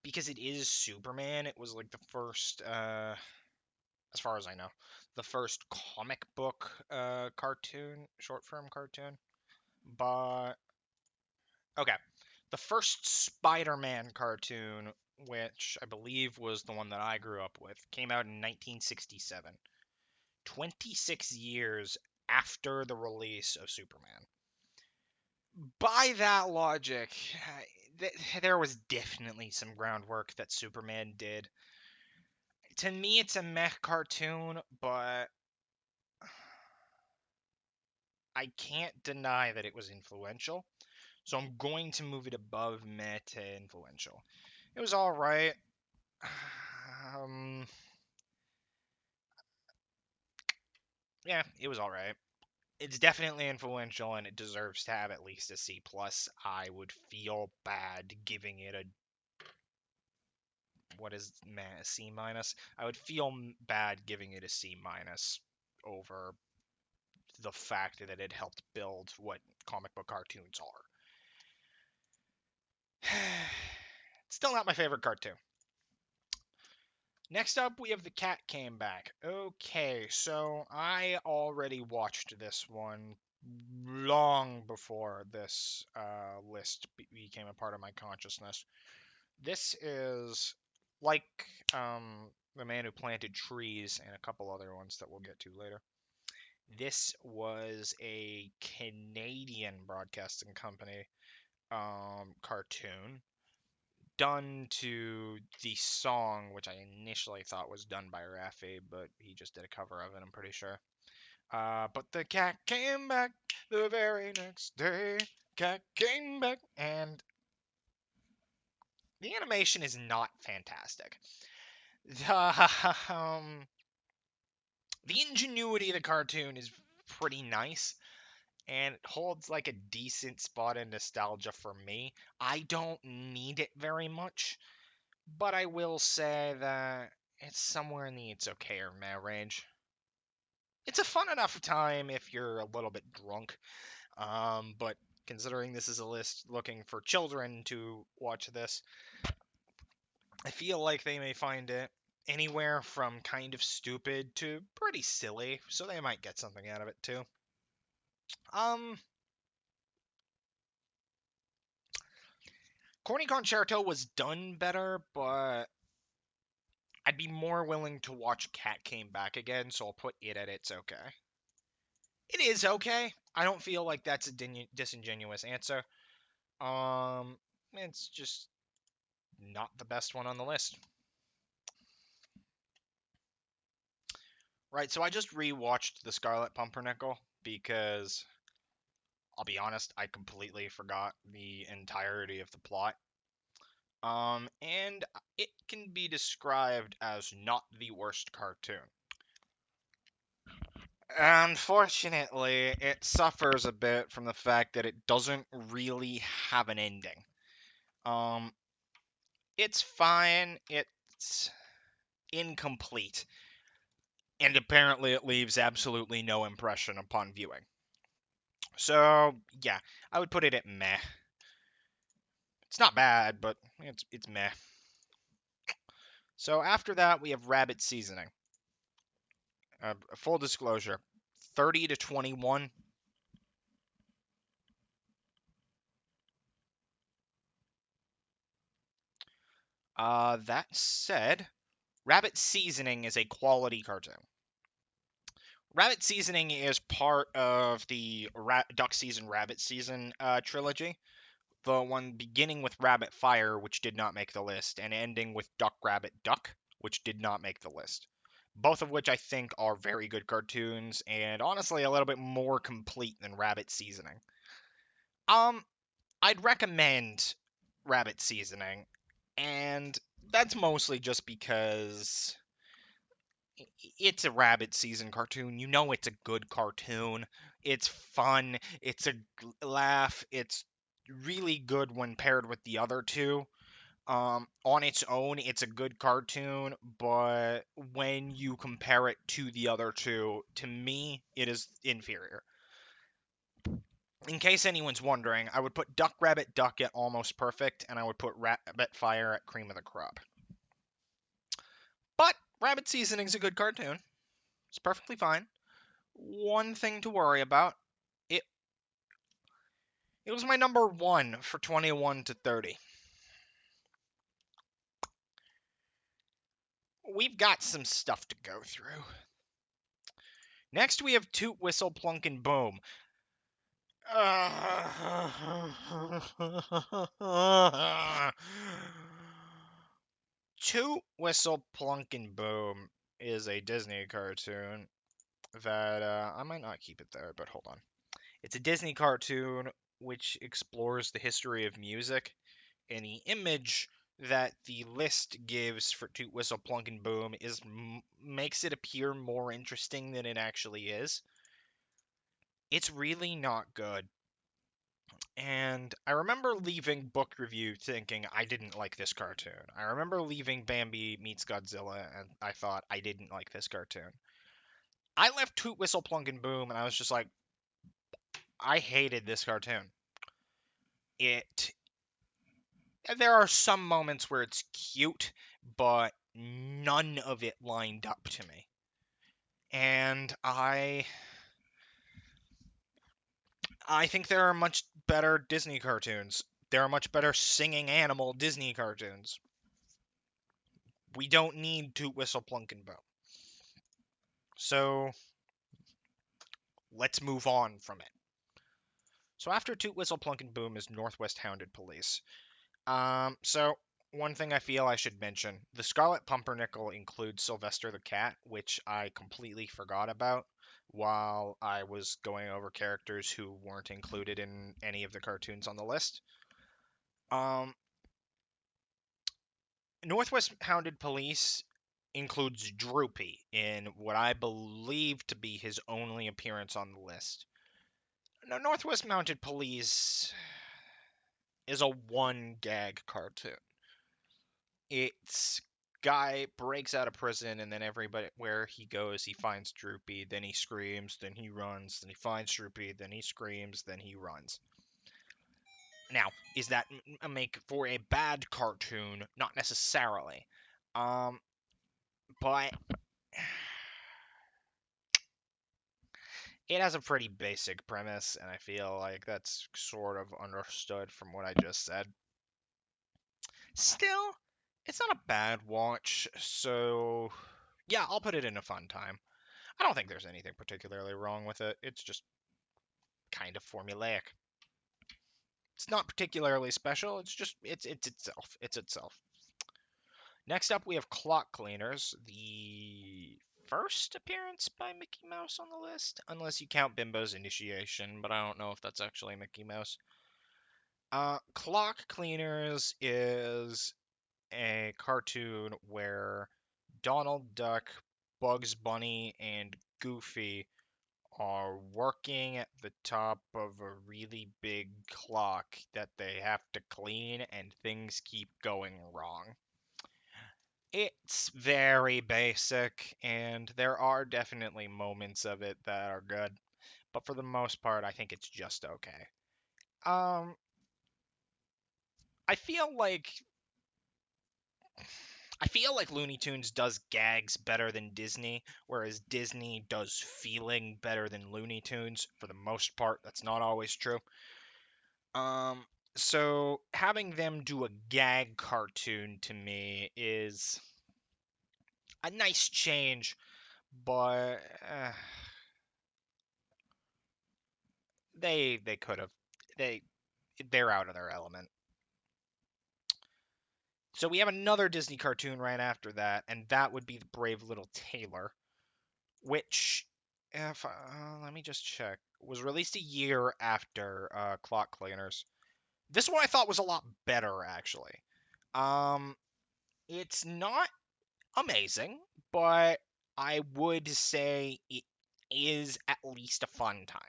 because it is Superman. It was like the first, as far as I know, the first comic book cartoon, short form cartoon. But okay, the first Spider-Man cartoon, which I believe was the one that I grew up with, came out in 1967, 26 years after the release of Superman. By that logic, there was definitely some groundwork that Superman did. To me, it's a meh cartoon, but I can't deny that it was influential. So I'm going to move it above meh to influential. It was all right. Um, yeah, it was all right. It's definitely influential, and it deserves to have at least a C plus. I would feel bad giving it a what is a C minus. I would feel bad giving it a C minus over the fact that it helped build what comic book cartoons are. Still not my favorite cartoon. Next up, we have The Cat Came Back. Okay, so I already watched this one long before this list became a part of my consciousness. This is like The Man Who Planted Trees and a couple other ones that we'll get to later. This was a Canadian broadcasting company cartoon done to the song, which I initially thought was done by Raffi, but he just did a cover of it, I'm pretty sure. But the cat came back the very next day. Cat came back, and the animation is not fantastic. The, um, the ingenuity of the cartoon is pretty nice. and it holds like a decent spot in nostalgia for me. I don't need it very much, but I will say that it's somewhere in the it's okay or meh range. It's a fun enough time if you're a little bit drunk, but considering this is a list looking for children to watch this, I feel like they may find it anywhere from kind of stupid to pretty silly, so they might get something out of it too. Um, Corny Concerto was done better, but I'd be more willing to watch Cat Came Back again, so I'll put it at it's okay. It is okay. I don't feel like that's a disingenuous answer. It's just not the best one on the list. Right, so I just rewatched The Scarlet Pumpernickel because I'll be honest, I completely forgot the entirety of the plot. And it can be described as not the worst cartoon. Unfortunately, it suffers a bit from the fact that it doesn't really have an ending. Um, it's fine, it's incomplete, and apparently it leaves absolutely no impression upon viewing. So, yeah, I would put it at meh. It's not bad, but it's meh. So after that, we have rabbit seasoning. Full disclosure, 30 to 21. That said, rabbit seasoning is a quality cartoon. Rabbit seasoning is part of the duck season, rabbit season trilogy. The one beginning with Rabbit Fire, which did not make the list, and ending with Duck Rabbit Duck, which did not make the list. Both of which I think are very good cartoons, and honestly a little bit more complete than Rabbit Seasoning. Um, I'd recommend Rabbit Seasoning, and that's mostly just because it's a Rabbit Season cartoon. You know it's a good cartoon. It's fun. It's a laugh. It's really good when paired with the other two. On its own, it's a good cartoon, but when you compare it to the other two, to me, it is inferior. In case anyone's wondering, I would put Duck Rabbit Duck at almost perfect, and I would put Rabbit Fire at cream of the crop. But Rabbit Seasoning's a good cartoon. It's perfectly fine. One thing to worry about. It it was my number one for 21 to 30. We've got some stuff to go through. Next, we have Toot Whistle Plunk and Boom. Toot Whistle Plunk and Boom is a Disney cartoon that I might not keep it there, but hold on. It's a Disney cartoon which explores the history of music, and the image that the list gives for Toot Whistle Plunk and Boom is makes it appear more interesting than it actually is. It's really not good. And I remember leaving book review thinking I didn't like this cartoon. I remember leaving Bambi Meets Godzilla and I thought I didn't like this cartoon. I left Toot Whistle Plunk and Boom and I was just like, I hated this cartoon. It There are some moments where it's cute, but none of it lined up to me. And I think there are much better Disney cartoons. There are much better singing animal Disney cartoons. We don't need Toot Whistle Plunk and Boom. So let's move on from it. So after Toot Whistle Plunk and Boom is Northwest Hounded Police. So one thing I feel I should mention: the Scarlet Pumpernickel includes Sylvester the Cat, which I completely forgot about while I was going over characters who weren't included in any of the cartoons on the list. Um, Northwest Hounded Police includes Droopy in what I believe to be his only appearance on the list. No, Northwest Mounted Police is a one gag cartoon. It's guy breaks out of prison and then everybody where he goes he finds Droopy, then he screams, then he runs, then he finds Droopy, then he screams, then he runs. Now, is that a make for a bad cartoon? Not necessarily. Um, but it has a pretty basic premise, and I feel like that's sort of understood from what I just said. Still, it's not a bad watch, so yeah, I'll put it in a fun time. I don't think there's anything particularly wrong with it. It's just kind of formulaic. It's not particularly special. It's itself. It's itself. Next up, we have Clock Cleaners, the first appearance by Mickey Mouse on the list, unless you count Bimbo's Initiation, but I don't know if that's actually Mickey Mouse. Clock Cleaners is a cartoon where Donald Duck, Bugs Bunny, and Goofy are working at the top of a really big clock that they have to clean, and things keep going wrong. It's very basic, and there are definitely moments of it that are good, but for the most part, I think it's just okay. Um, I feel like I feel like Looney Tunes does gags better than Disney, whereas Disney does feeling better than Looney Tunes. For the most part, that's not always true. Um, so having them do a gag cartoon to me is a nice change, but they could have they they're out of their element. So we have another Disney cartoon right after that, and that would be The Brave Little Tailor, which, if let me just check, was released a year after Clock Cleaners. This one I thought was a lot better, actually. Um, it's not amazing, but I would say it is at least a fun time.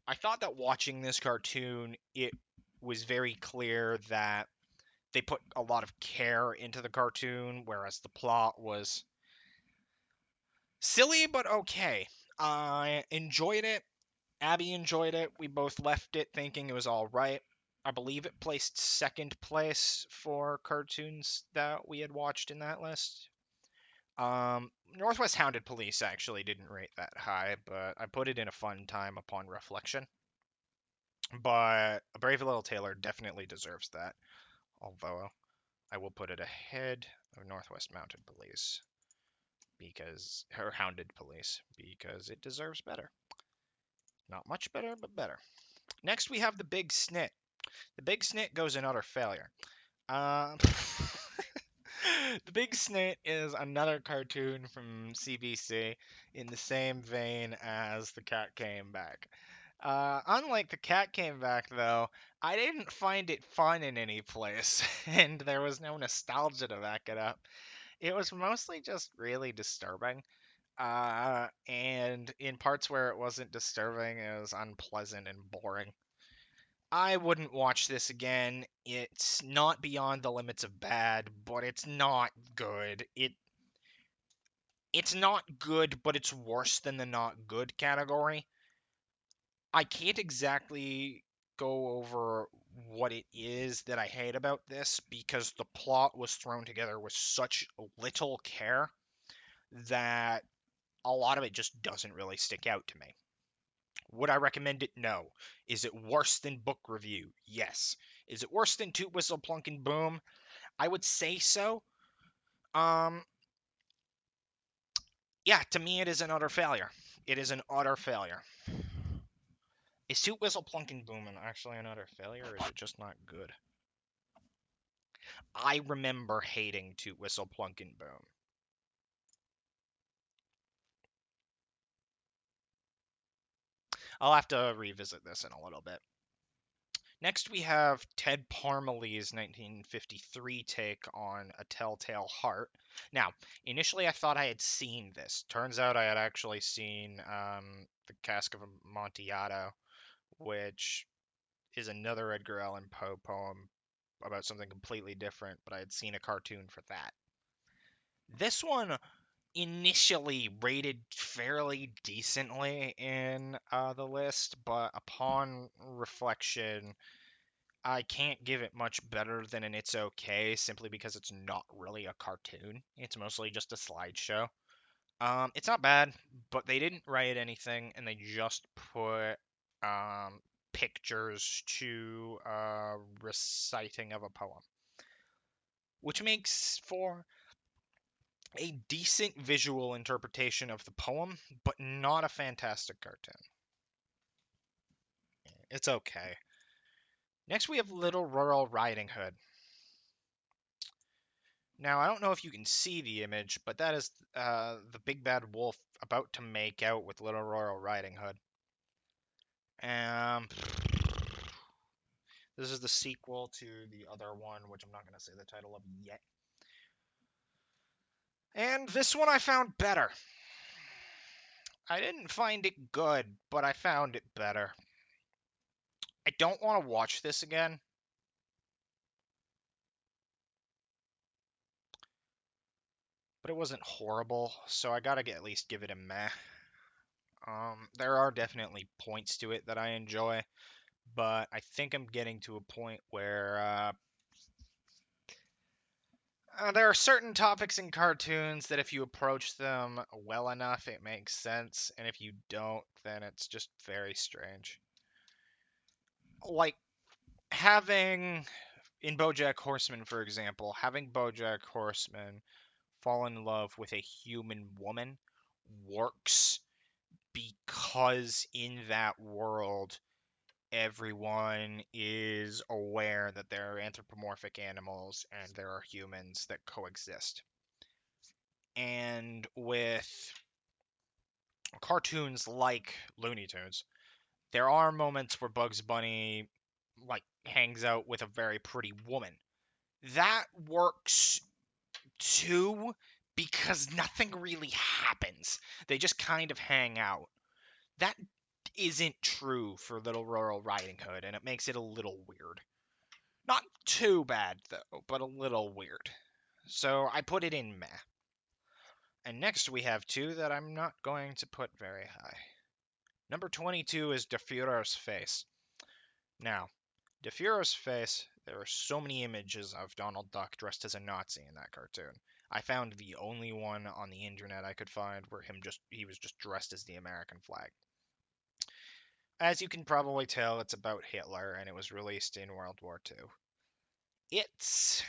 I thought that watching this cartoon, it was very clear that they put a lot of care into the cartoon, whereas the plot was silly but okay. I enjoyed it. Abby enjoyed it. We both left it thinking it was all right. I believe it placed second place for cartoons that we had watched in that list. Northwest Hounded Police actually didn't rate that high, but I put it in a fun time upon reflection. But A Brave Little Tailor definitely deserves that, although I will put it ahead of Northwest Mounted Police or Hounded Police because it deserves better. Not much better, but better. Next, we have The Big Snit. The Big Snit goes in utter failure. Uh, The Big Snit is another cartoon from CBC in the same vein as The Cat Came Back. Unlike The Cat Came Back, though, I didn't find it fun in any place, and there was no nostalgia to back it up. It was mostly just really disturbing. And in parts where it wasn't disturbing, it was unpleasant and boring. I wouldn't watch this again. It's not beyond the limits of bad, but it's not good. It's not good, but it's worse than the not good category. I can't exactly go over what it is that I hate about this because the plot was thrown together with such little care that a lot of it just doesn't really stick out to me. Would I recommend it? No. Is it worse than Book Review? Yes. Is it worse than Toot Whistle Plunk and Boom? I would say so. Um, yeah, to me it is an utter failure. It is an utter failure. Is Toot Whistle Plunk and Boom actually an utter failure, or is it just not good? I remember hating Toot Whistle Plunk and Boom. I'll have to revisit this in a little bit. Next, we have Ted Parmalee's 1953 take on A Telltale Heart. Now, initially I thought I had seen this. Turns out I had actually seen The Cask of Amontillado, which is another Edgar Allan Poe poem about something completely different, but I had seen a cartoon for that. This one initially rated fairly decently in the list, but upon reflection, I can't give it much better than an It's Okay simply because it's not really a cartoon. It's mostly just a slideshow. It's not bad, but they didn't write anything and they just put um, pictures to reciting of a poem, which makes for a decent visual interpretation of the poem, but not a fantastic cartoon. It's okay. Next, we have Little Rural Riding Hood. Now, I don't know if you can see the image, but that is the big bad wolf about to make out with Little Rural Riding Hood. Um, this is the sequel to the other one, which I'm not going to say the title of yet. And this one I found better. I didn't find it good, but I found it better. I don't want to watch this again. But it wasn't horrible, so I gotta at least give it a meh. There are definitely points to it that I enjoy, but I think I'm getting to a point where there are certain topics in cartoons that if you approach them well enough, it makes sense, and if you don't, then it's just very strange. Like having in BoJack Horseman, for example, having BoJack Horseman fall in love with a human woman works because in that world everyone is aware that there are anthropomorphic animals and there are humans that coexist. And with cartoons like Looney Tunes, there are moments where Bugs Bunny like hangs out with a very pretty woman. That works too because nothing really happens. They just kind of hang out. That isn't true for Little Rural Riding Hood, and it makes it a little weird. Not too bad, though, but a little weird. So I put it in meh. And next we have two that I'm not going to put very high. Number 22 is DeFuro's face. Now, DeFuro's face, there are so many images of Donald Duck dressed as a Nazi in that cartoon. I found the only one on the internet I could find where he was just dressed as the American flag. As you can probably tell, it's about Hitler, and it was released in World War II. It's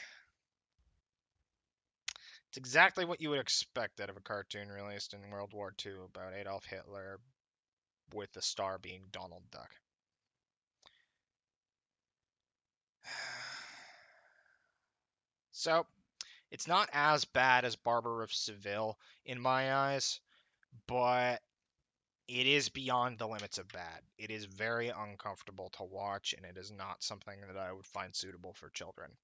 it's exactly what you would expect out of a cartoon released in World War II about Adolf Hitler, with the star being Donald Duck. So, it's not as bad as Barber of Seville in my eyes, but it is beyond the limits of bad. It is very uncomfortable to watch, and it is not something that I would find suitable for children.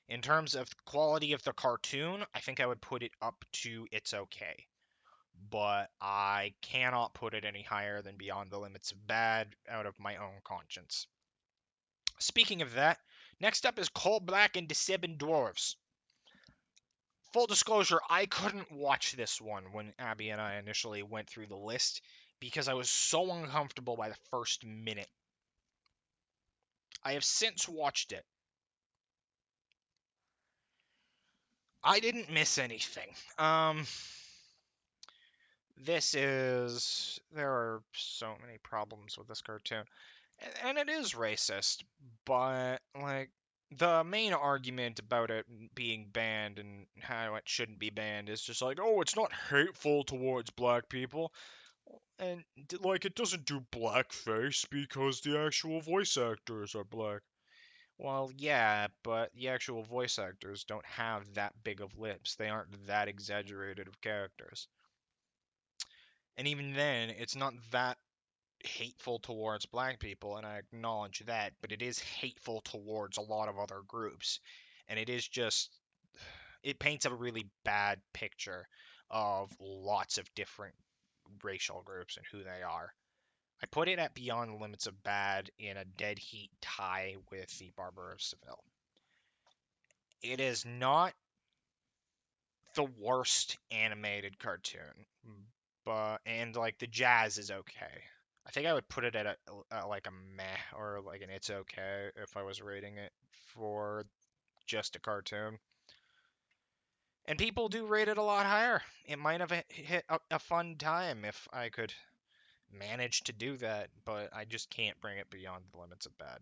In terms of quality of the cartoon, I think I would put it up to It's Okay. But I cannot put it any higher than Beyond the Limits of Bad out of my own conscience. Speaking of that, next up is Coal Black and the Seven Dwarves. Full disclosure, I couldn't watch this one when Abby and I initially went through the list because I was so uncomfortable by the first minute. I have since watched it. I didn't miss anything. There are so many problems with this cartoon. And it is racist, but like the main argument about it being banned and how it shouldn't be banned is just like, oh, it's not hateful towards black people, and like it doesn't do blackface because the actual voice actors are black. Well, yeah, but the actual voice actors don't have that big of lips. They aren't that exaggerated of characters. And even then, it's not that hateful towards black people, and I acknowledge that, but it is hateful towards a lot of other groups. And it is just, it paints a really bad picture of lots of different racial groups and who they are. I put it at Beyond the Limits of Bad in a dead heat tie with The Barber of Seville. It is not the worst animated cartoon, and like the jazz is okay. I think I would put it at like a meh or like an it's okay if I was rating it for just a cartoon. And people do rate it a lot higher. It might have hit a fun time if I could manage to do that, but I just can't bring it beyond the limits of bad.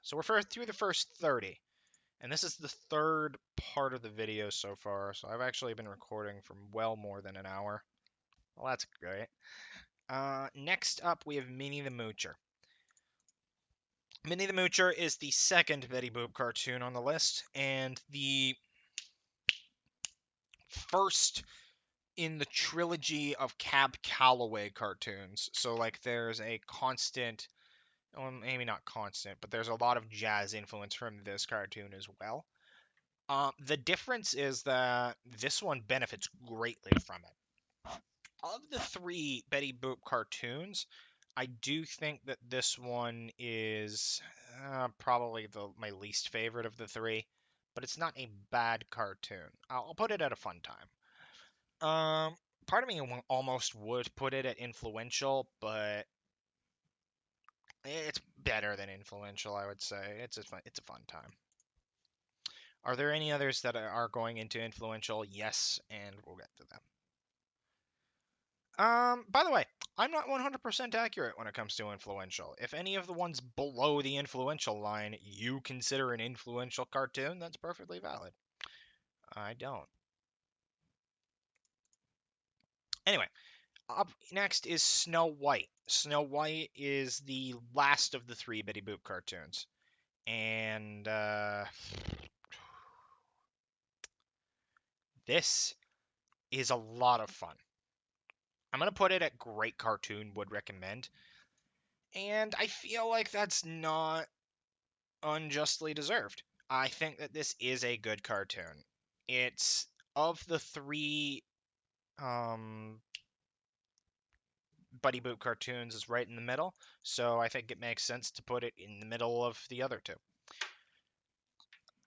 So we're through the first 30, and this is the third part of the video so far, so I've actually been recording for well more than an hour. Well, that's great. Next up, we have Minnie the Moocher. Minnie the Moocher is the second Betty Boop cartoon on the list, and the first in the trilogy of Cab Calloway cartoons. So, like, there's a constant, well, maybe not constant, but there's a lot of jazz influence from this cartoon as well. The difference is that this one benefits greatly from it. Of the three Betty Boop cartoons, I do think that this one is probably my least favorite of the three, but it's not a bad cartoon. I'll put it at a fun time. Part of me almost would put it at influential, but it's better than influential, I would say. It's a fun time. Are there any others that are going into influential? Yes, and we'll get to them. By the way, I'm not 100% accurate when it comes to influential. If any of the ones below the influential line you consider an influential cartoon, that's perfectly valid. I don't. Anyway, up next is Snow White. Snow White is the last of the three Betty Boop cartoons. And this is a lot of fun. I'm going to put it at great cartoon, would recommend. And I feel like that's not unjustly deserved. I think that this is a good cartoon. It's of the three Buddy Boop cartoons is right in the middle, so I think it makes sense to put it in the middle of the other two.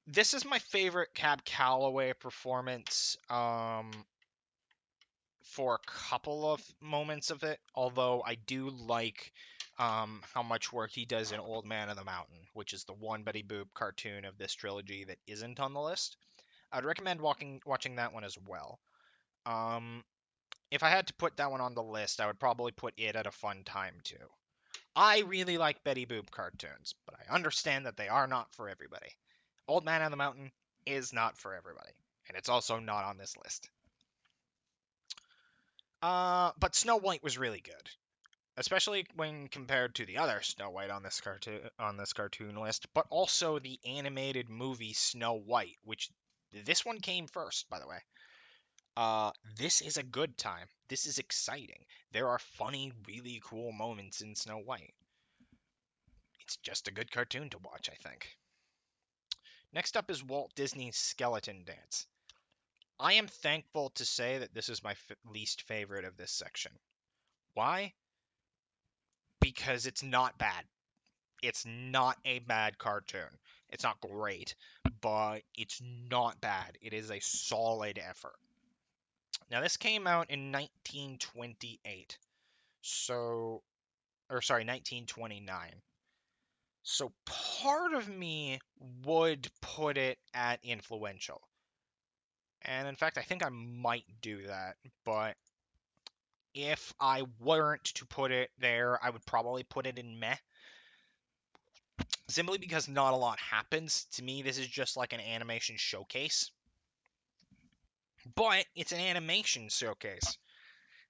This is my favorite Cab Calloway performance for a couple of moments of it, although I do like how much work he does in Old Man of the Mountain, which is the one Betty Boop cartoon of this trilogy that isn't on the list. I'd recommend watching that one as well. If I had to put that one on the list, I would probably put it at a fun time too. I really like Betty Boop cartoons, but I understand that they are not for everybody. Old Man of the Mountain is not for everybody, and it's also not on this list. But Snow White was really good, especially when compared to the other Snow White on this cartoon list, but also the animated movie Snow White, which this one came first, by the way. This is a good time. This is exciting. There are funny, really cool moments in Snow White. It's just a good cartoon to watch, I think. Next up is Walt Disney's Skeleton Dance. I am thankful to say that this is my least favorite of this section. Why? Because it's not bad. It's not a bad cartoon. It's not great, but it's not bad. It is a solid effort. Now, this came out in 1928. So, or sorry, 1929. So part of me would put it at influential. And in fact, I think I might do that. But if I weren't to put it there, I would probably put it in meh. Simply because not a lot happens. To me, this is just like an animation showcase. But it's an animation showcase.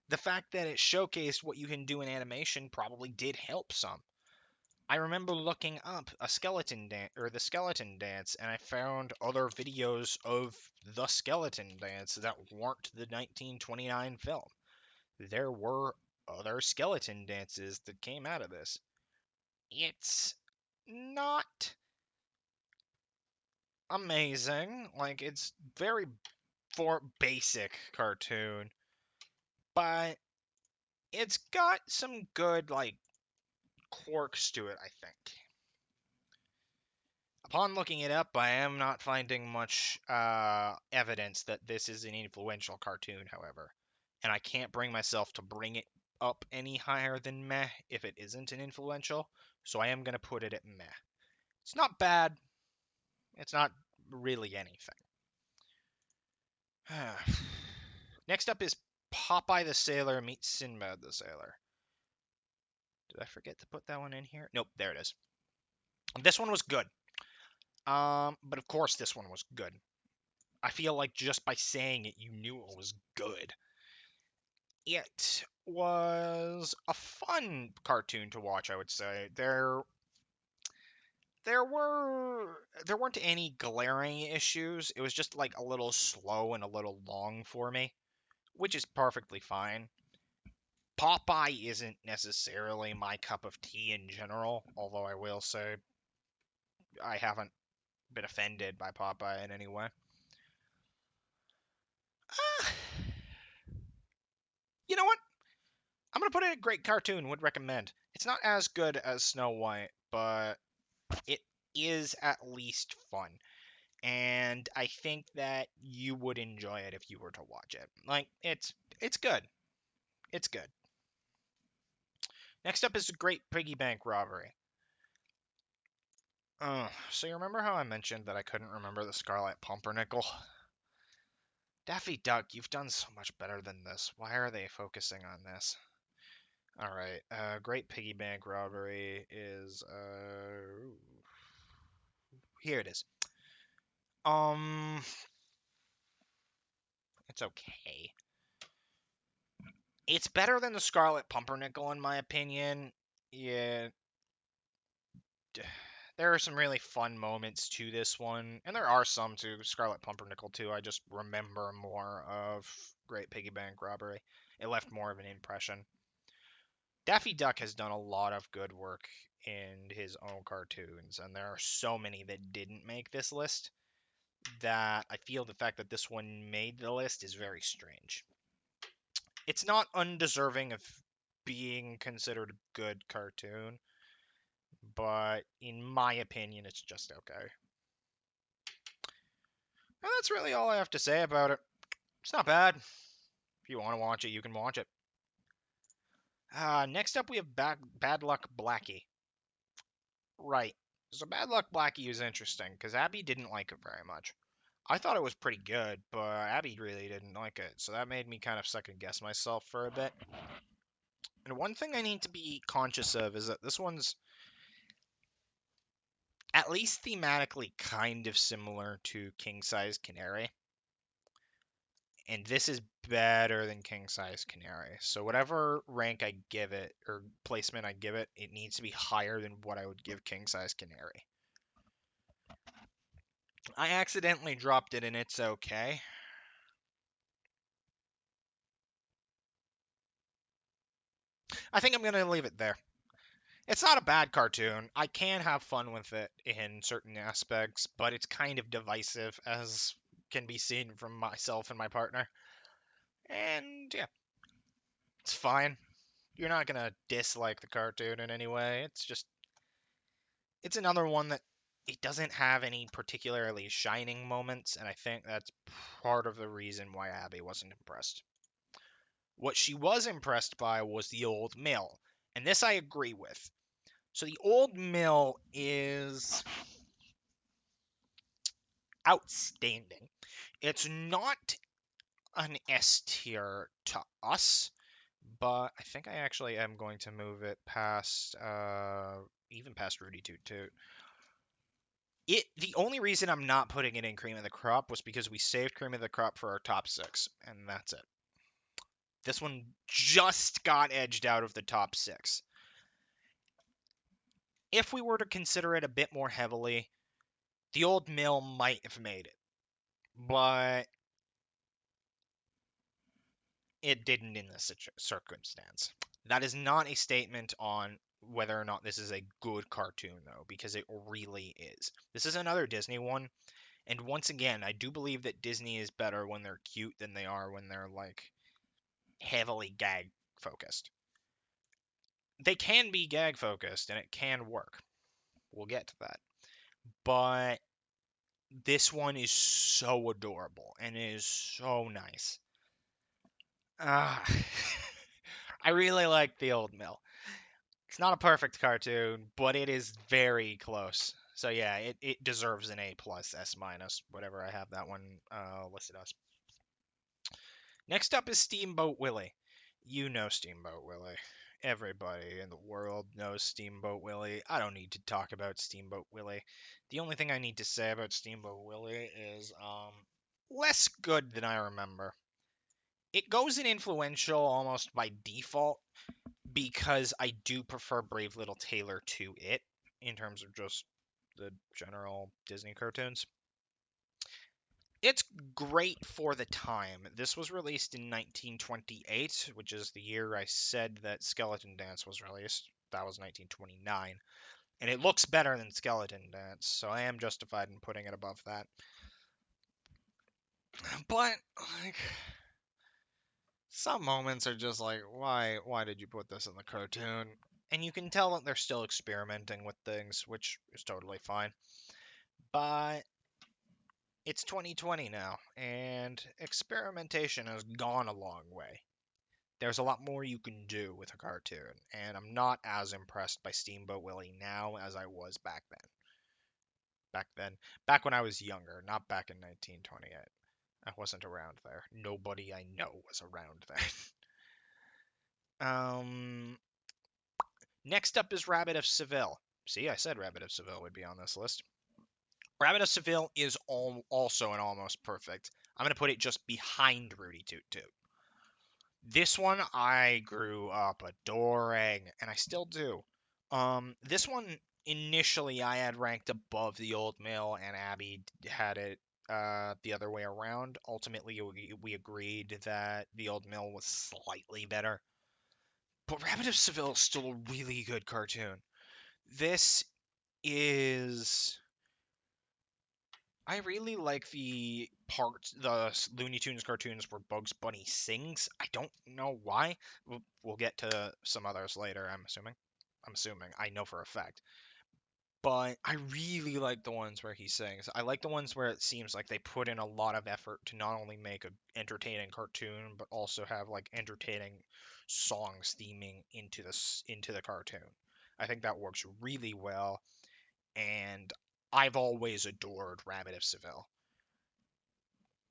The fact that it showcased what you can do in animation probably did help some. I remember looking up a skeleton dance or the skeleton dance, and I found other videos of the skeleton dance that weren't the 1929 film. There were other skeleton dances that came out of this. It's not amazing. Like, it's very for basic cartoon, but it's got some good like quirks to it, I think. Upon looking it up, I am not finding much evidence that this is an influential cartoon, however. And I can't bring myself to bring it up any higher than meh if it isn't an influential, so I am going to put it at meh. It's not bad. It's not really anything. Next up is Popeye the Sailor meets Sinbad the Sailor. Did I forget to put that one in here? Nope, there it is. This one was good. But of course this one was good. I feel like just by saying it, you knew it was good. It was a fun cartoon to watch, I would say. There weren't any glaring issues. It was just like a little slow and a little long for me, which is perfectly fine. Popeye isn't necessarily my cup of tea in general, although I will say I haven't been offended by Popeye in any way. Uh, you know what? I'm gonna put it a great cartoon. Would recommend. It's not as good as Snow White, but it is at least fun. And I think that you would enjoy it if you were to watch it. Like it's good. It's good. Next up is the Great Piggy Bank Robbery. So you remember how I mentioned that I couldn't remember the Scarlet Pumpernickel? Daffy Duck, you've done so much better than this. Why are they focusing on this? All right. Great Piggy Bank Robbery is here it is. Um, it's okay. It's better than the Scarlet Pumpernickel in my opinion. Yeah, there are some really fun moments to this one, and there are some to Scarlet Pumpernickel too. I just remember more of Great Piggy Bank Robbery. It left more of an impression. Daffy Duck has done a lot of good work in his own cartoons, and there are so many that didn't make this list that I feel the fact that this one made the list is very strange. It's not undeserving of being considered a good cartoon, but in my opinion, it's just okay. And that's really all I have to say about it. It's not bad. If you want to watch it, you can watch it. Next up, we have Bad Luck Blackie. Right. So Bad Luck Blackie is interesting because Abby didn't like it very much. I thought it was pretty good, but Abby really didn't like it, so that made me kind of second guess myself for a bit. And one thing I need to be conscious of is that this one's at least thematically kind of similar to King Size Canary. And this is better than King Size Canary. So whatever rank I give it or placement I give it, it needs to be higher than what I would give King Size Canary. I accidentally dropped it and it's okay. I think I'm going to leave it there. It's not a bad cartoon. I can have fun with it in certain aspects, but it's kind of divisive, as can be seen from myself and my partner. And yeah, it's fine. You're not gonna dislike the cartoon in any way. It's another one that it doesn't have any particularly shining moments, and I think that's part of the reason why Abby wasn't impressed. What she was impressed by was the old mill, and this I agree with. So the old mill is outstanding. It's not an S tier to us, but I think I actually am going to move it past even past Rudy Toot Toot. The only reason I'm not putting it in Cream of the Crop was because we saved Cream of the Crop for our top six, and that's it. This one just got edged out of the top six. If we were to consider it a bit more heavily, the old mill might have made it, but it didn't in this circumstance. That is not a statement on whether or not this is a good cartoon, though, because it really is. This is another Disney one, And once again, I do believe that Disney is better when they're cute than they are when they're like heavily gag focused. They can be gag focused and it can work. We'll get to that. But this one is so adorable and it is so nice. Ah, I really like the old mill. It's not a perfect cartoon, but it is very close. So yeah, it deserves an A plus, S minus, whatever I have that one listed as. Next up is Steamboat Willie. You know Steamboat Willie. Everybody in the world knows Steamboat Willie. I don't need to talk about Steamboat Willie. The only thing I need to say about Steamboat Willie is less good than I remember. It goes in influential almost by default because I do prefer Brave Little Tailor to it in terms of just the general Disney cartoons. It's great for the time. This was released in 1928, which is the year I said that Skeleton Dance was released. That was 1929. And it looks better than Skeleton Dance, so I am justified in putting it above that. But like some moments are just like, why did you put this in the cartoon? And you can tell that they're still experimenting with things, which is totally fine. But it's 2020 now, and experimentation has gone a long way. There's a lot more you can do with a cartoon, and I'm not as impressed by Steamboat Willie now as I was back then. Back when I was younger, not back in 1928. I wasn't around there. Nobody I know was around then. Next up is Rabbit of Seville. See, I said Rabbit of Seville would be on this list. Rabbit of Seville is also an almost perfect. I'm going to put it just behind Rudy Toot Toot. This one I grew up adoring, and I still do. This one initially I had ranked above the Old Mill, and Abby had it the other way around. Ultimately, we agreed that the Old Mill was slightly better, but Rabbit of Seville is still a really good cartoon. This is I really like the parts, the Looney Tunes cartoons where Bugs Bunny sings. I don't know why. We'll get to some others later, I'm assuming. I'm assuming. I know for a fact. But I really like the ones where he sings. I like the ones where it seems like they put in a lot of effort to not only make a entertaining cartoon, but also have like entertaining songs theming into the cartoon. I think that works really well, and I've always adored Rabbit of Seville.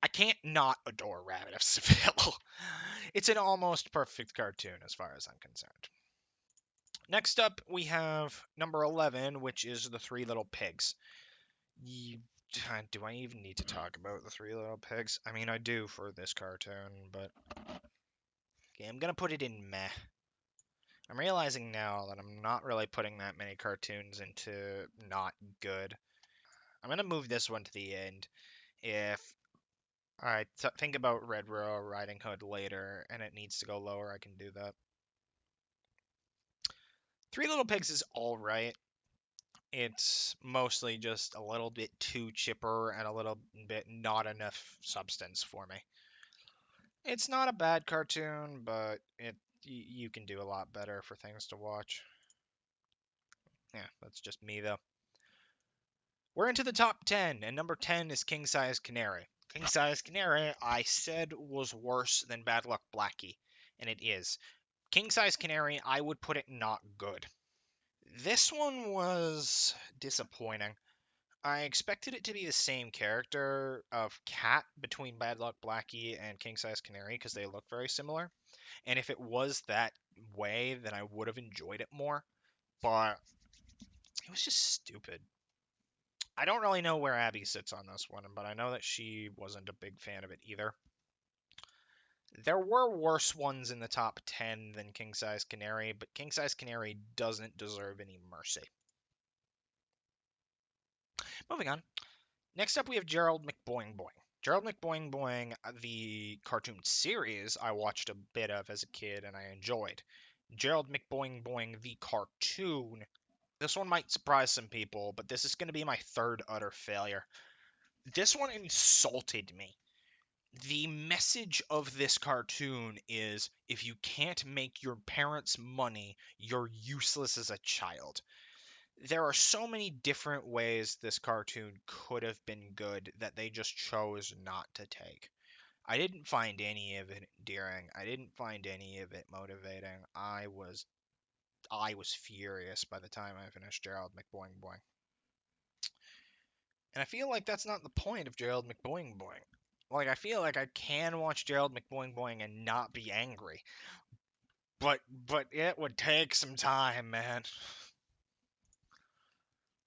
I can't not adore Rabbit of Seville. It's an almost perfect cartoon as far as I'm concerned. Next up, we have number 11, which is The Three Little Pigs. You, do I even need to talk about The Three Little Pigs? I mean, I do for this cartoon, but okay, I'm going to put it in meh. I'm realizing now that I'm not really putting that many cartoons into not good. I'm going to move this one to the end. If I think about Red Riding Hood later and it needs to go lower, I can do that. Three Little Pigs is alright. It's mostly just a little bit too chipper and a little bit not enough substance for me. It's not a bad cartoon, but you can do a lot better for things to watch. Yeah, that's just me though. We're into the top 10, and number 10 is King Size Canary. King Size Canary, I said was worse than Bad Luck Blackie, and it is. King Size Canary, I would put it not good. This one was disappointing. I expected it to be the same character of Cat between Bad Luck Blackie and King Size Canary because they look very similar. And if it was that way, then I would have enjoyed it more. But it was just stupid. I don't really know where Abby sits on this one, but I know that she wasn't a big fan of it either. There were worse ones in the top 10 than King Size Canary, but King Size Canary doesn't deserve any mercy. Moving on. Next up, we have Gerald McBoing Boing. Gerald McBoing Boing, the cartoon series, I watched a bit of as a kid and I enjoyed. Gerald McBoing Boing, the cartoon, this one might surprise some people, but this is going to be my third utter failure. This one insulted me. The message of this cartoon is if you can't make your parents money, you're useless as a child. There are so many different ways this cartoon could have been good that they just chose not to take. I didn't find any of it endearing. I didn't find any of it motivating. I was furious by the time I finished Gerald McBoing Boing. And I feel like that's not the point of Gerald McBoing Boing. Like I feel like I can watch Gerald McBoing Boing and not be angry. But it would take some time, man.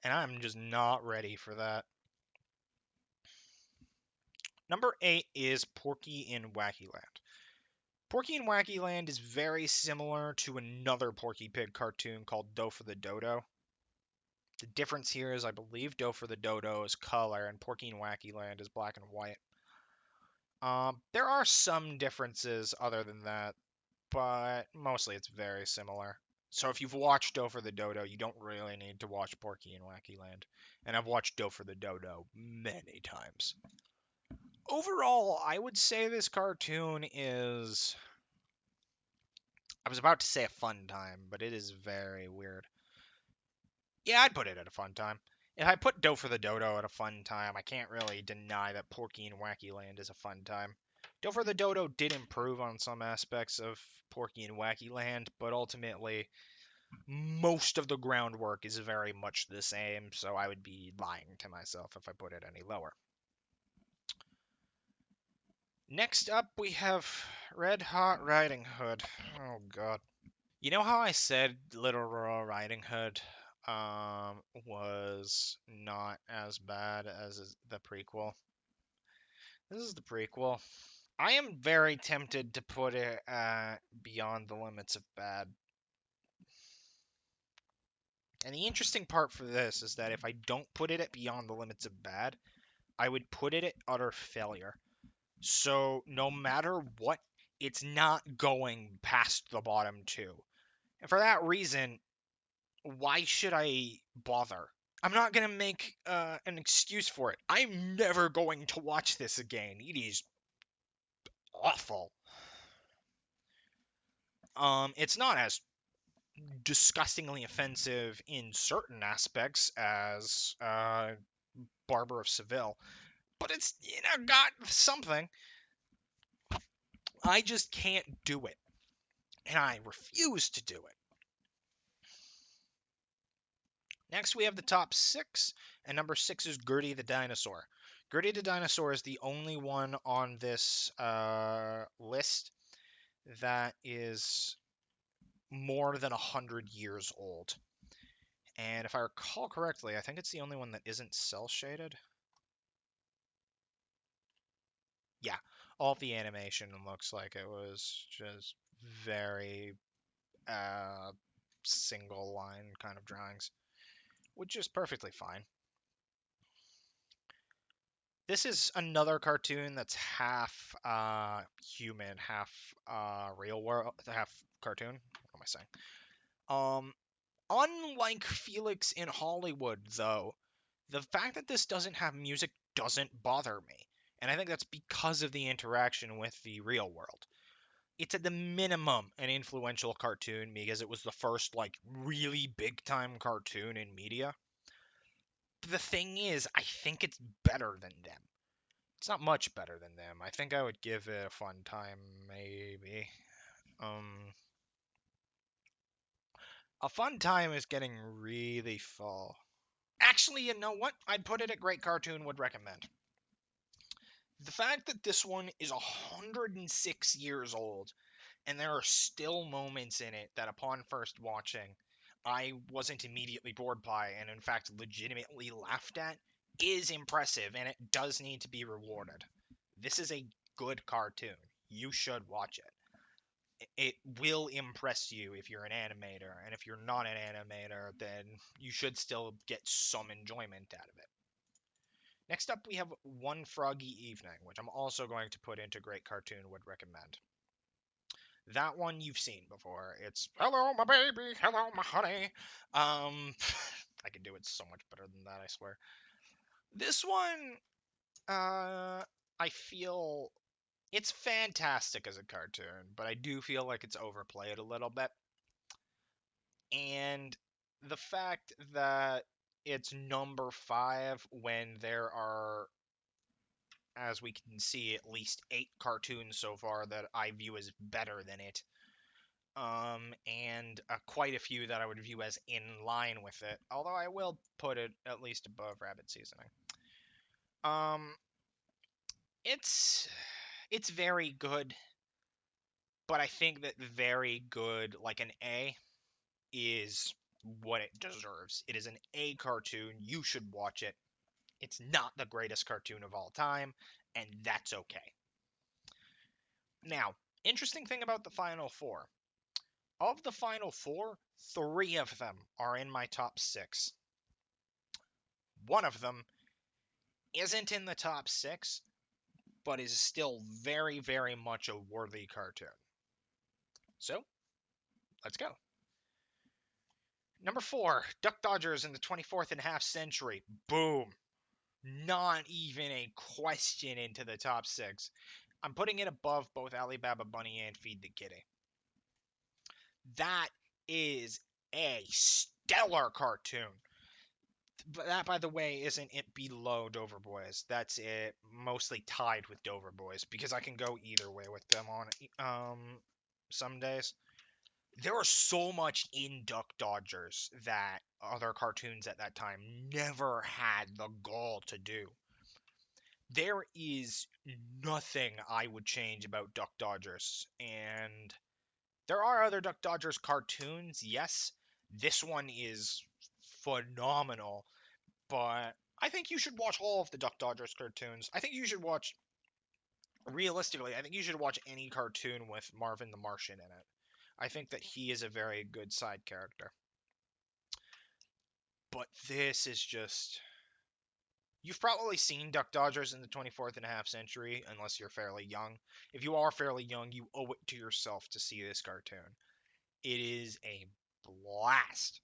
And I'm just not ready for that. Number 8 is Porky in Wacky Land. Porky in Wacky Land is very similar to another Porky Pig cartoon called Doe for the Dodo. The difference here is I believe Doe for the Dodo is color and Porky in Wacky Land is black and white. There are some differences other than that, but mostly it's very similar. So if you've watched Doe for the Dodo, you don't really need to watch Porky in Wacky Land. And I've watched Doe for the Dodo many times. Overall, I would say this cartoon is, I was about to say a fun time, but it is very weird. Yeah, I'd put it at a fun time. If I put Doe for the Dodo at a fun time, I can't really deny that Porky in Wacky Land is a fun time. Doe for the Dodo did improve on some aspects of Porky in Wacky Land, but ultimately, most of the groundwork is very much the same, so I would be lying to myself if I put it any lower. Next up, we have Red Hot Riding Hood. Oh, God. You know how I said Little Red Riding Hood was not as bad as the prequel? This is the prequel. I am very tempted to put it Beyond the Limits of Bad. And the interesting part for this is that if I don't put it at Beyond the Limits of Bad, I would put it at utter failure. So no matter what, it's not going past the bottom two. And for that reason, why should I bother? I'm not going to make an excuse for it. I'm never going to watch this again. It is awful. It's not as disgustingly offensive in certain aspects as Barber of Seville, but it's got something. I just can't do it, and I refuse to do it. Next, we have the top 6, and number 6 is Gertie the Dinosaur. Gertie the Dinosaur is the only one on this list that is more than 100 years old. And if I recall correctly, I think it's the only one that isn't cel shaded. Yeah, all the animation looks like it was just very single line kind of drawings, which is perfectly fine. This is another cartoon that's half human, half real world, half cartoon. What am I saying? Unlike Felix in Hollywood, though, the fact that this doesn't have music doesn't bother me. And I think that's because of the interaction with the real world. It's at the minimum an influential cartoon because it was the first, like, really big time cartoon in media. But the thing is, I think it's better than them. It's not much better than them. I think I would give it a fun time, maybe. A fun time is getting really full. Actually, you know what? I'd put it at Great Cartoon Would Recommend. The fact that this one is 106 years old, and there are still moments in it that upon first watching, I wasn't immediately bored by, and in fact legitimately laughed at, is impressive, and it does need to be rewarded. This is a good cartoon. You should watch it. It will impress you if you're an animator, and if you're not an animator, then you should still get some enjoyment out of it. Next up, we have One Froggy Evening, which I'm also going to put into Great Cartoon Would Recommend. That one you've seen before. It's "Hello, my baby, hello, my honey." I can do it so much better than that, I swear. This one, I feel it's fantastic as a cartoon, but I do feel like it's overplayed a little bit. And the fact that it's number 5 when there are, as we can see, at least 8 cartoons so far that I view as better than it. And quite a few that I would view as in line with it, although I will put it at least above Rabbit Seasoning. Um, it's very good, but I think that very good, like an A, is what it deserves. It is an A cartoon. You should watch it. It's not the greatest cartoon of all time, and that's okay. Now, interesting thing about the final four. Of the final four, 3 of them are in my top 6. One of them isn't in the top 6, but is still very, very much a worthy cartoon. So, let's go. Number 4, Duck Dodgers in the 24th and a half century. Boom. Not even a question into the top 6. I'm putting it above both Alibaba Bunny and Feed the Kitty. That is a stellar cartoon. That, by the way, isn't it below Dover Boys. That's it, mostly tied with Dover Boys, because I can go either way with them on some days. There was so much in Duck Dodgers that other cartoons at that time never had the gall to do. There is nothing I would change about Duck Dodgers, and there are other Duck Dodgers cartoons, yes. This one is phenomenal, but I think you should watch all of the Duck Dodgers cartoons. I think you should watch, realistically, I think you should watch any cartoon with Marvin the Martian in it. I think that he is a very good side character. But this is just. You've probably seen Duck Dodgers in the 24th and a half century, unless you're fairly young. If you are fairly young, you owe it to yourself to see this cartoon. It is a blast.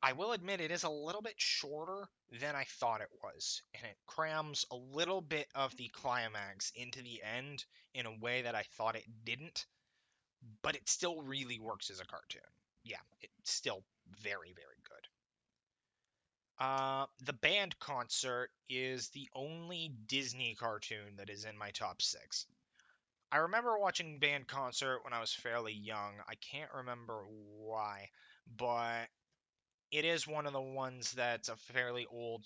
I will admit it is a little bit shorter than I thought it was, and it crams a little bit of the climax into the end in a way that I thought it didn't, but it still really works as a cartoon. Yeah, it's still very, very good. The band concert is the only Disney cartoon that is in my top 6. I remember watching band concert when I was fairly young. I can't remember why, but it is one of the ones that's a fairly old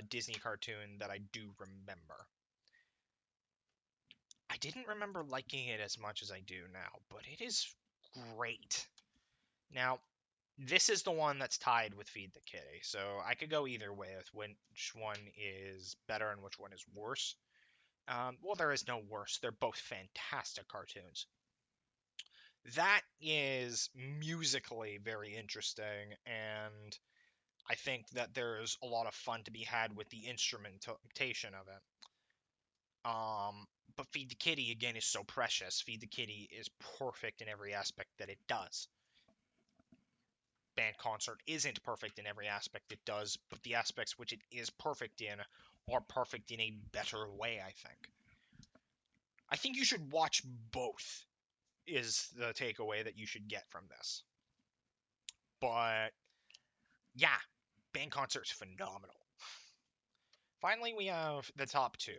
Disney cartoon that I do remember. I didn't remember liking it as much as I do now, but it is great. Now, this is the one that's tied with Feed the Kitty, so I could go either way with which one is better and which one is worse. Well, there is no worse. They're both fantastic cartoons. That is musically very interesting, and I think that there's a lot of fun to be had with the instrumentation of it. But Feed the Kitty again is so precious. Feed the Kitty is perfect in every aspect that it does. Band concert isn't perfect in every aspect it does, but the aspects which it is perfect in are perfect in a better way, I think. I think you should watch both, is the takeaway that you should get from this. But yeah, band concert's phenomenal. Finally, we have the top 2.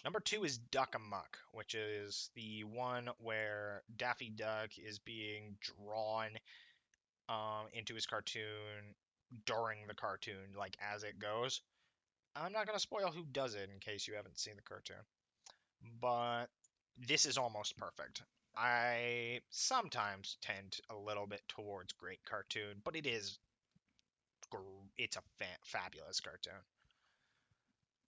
Number 2 is Duck Amuck, which is the one where Daffy Duck is being drawn into his cartoon during the cartoon, like as it goes. I'm not going to spoil who does it in case you haven't seen the cartoon, but this is almost perfect. I sometimes tend a little bit towards great cartoon, but it's a fabulous cartoon.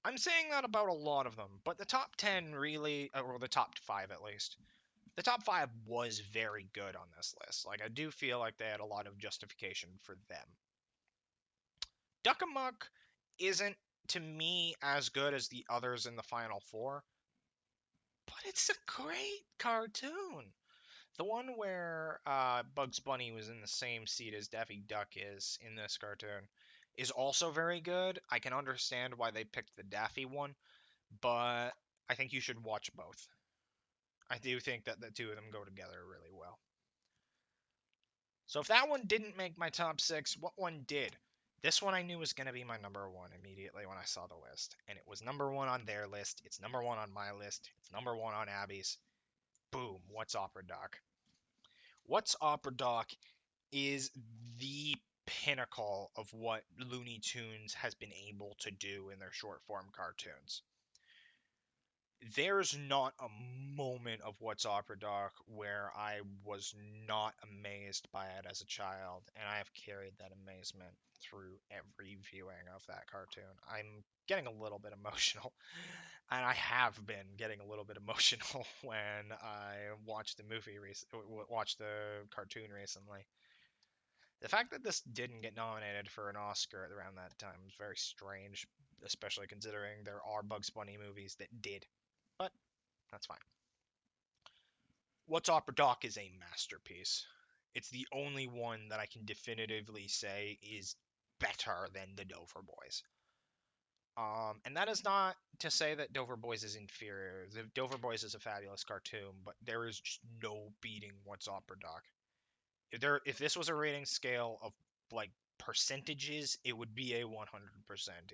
I'm saying that about a lot of them, but the top 10 really, or the top 5 at least, the top 5 was very good on this list. Like, I do feel like they had a lot of justification for them. Duck Amuck isn't, to me, as good as the others in the final 4, but it's a great cartoon. The one where Bugs Bunny was in the same seat as Daffy Duck is in this cartoon is also very good. I can understand why they picked the Daffy one. but I think you should watch both. I do think that the two of them go together really well. So if that one didn't make my top six, what one did? This one I knew was going to be my number one immediately when I saw the list. And it was number one on their list. It's number one on my list. It's number one on Abby's. Boom. What's Opera Doc? What's Opera Doc is the pinnacle of what Looney Tunes has been able to do in their short form cartoons. There's not a moment of What's Opera Doc where I was not amazed by it as a child, and I have carried that amazement through every viewing of that cartoon. I'm getting a little bit emotional, and I have been getting a little bit emotional when I watched the watched the cartoon recently. The fact that this didn't get nominated for an Oscar around that time was very strange, especially considering there are Bugs Bunny movies that did. But that's fine. What's Opera Doc is a masterpiece. It's the only one that I can definitively say is better than the Dover Boys. And that is not to say that Dover Boys is inferior. The Dover Boys is a fabulous cartoon, but there is just no beating What's Opera Doc. If this was a rating scale of like percentages, it would be a 100%.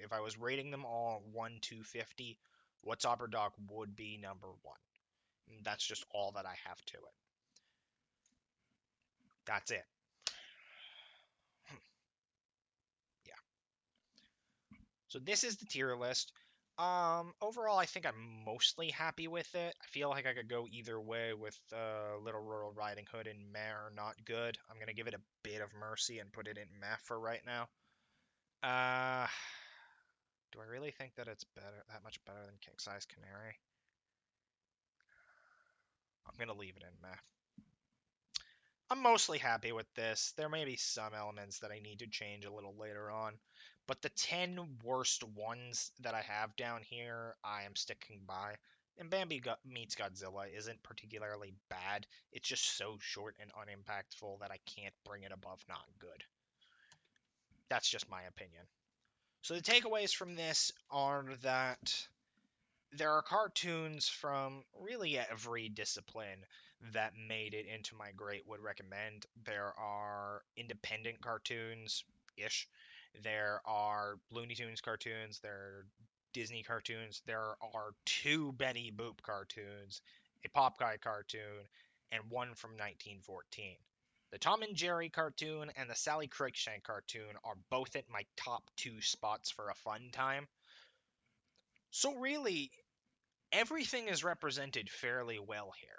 If I was rating them all 1 to 50, What's Opera Doc would be number one. That's just all that I have to it. That's it. Yeah. So this is the tier list. Overall, I think I'm mostly happy with it. I feel like I could go either way with Little Rural Riding Hood and meh or not good. I'm gonna give it a bit of mercy and put it in meh for right now. Uh, do I really think that it's that much better than King Size Canary? I'm gonna leave it in meh. I'm mostly happy with this. There may be some elements that I need to change a little later on, but the 10 worst ones that I have down here, I am sticking by. And Meets Godzilla isn't particularly bad. It's just so short and unimpactful that I can't bring it above not good. That's just my opinion. So the takeaways from this are that there are cartoons from really every discipline that made it into my great would recommend. There are independent cartoons ish. There are Looney Tunes cartoons. There are Disney cartoons. There are two Betty Boop cartoons, a Pop Guy cartoon, and one from 1914. The Tom and Jerry cartoon and the Sally Cruikshank cartoon are both at my top two spots for a fun time. So really, everything is represented fairly well here,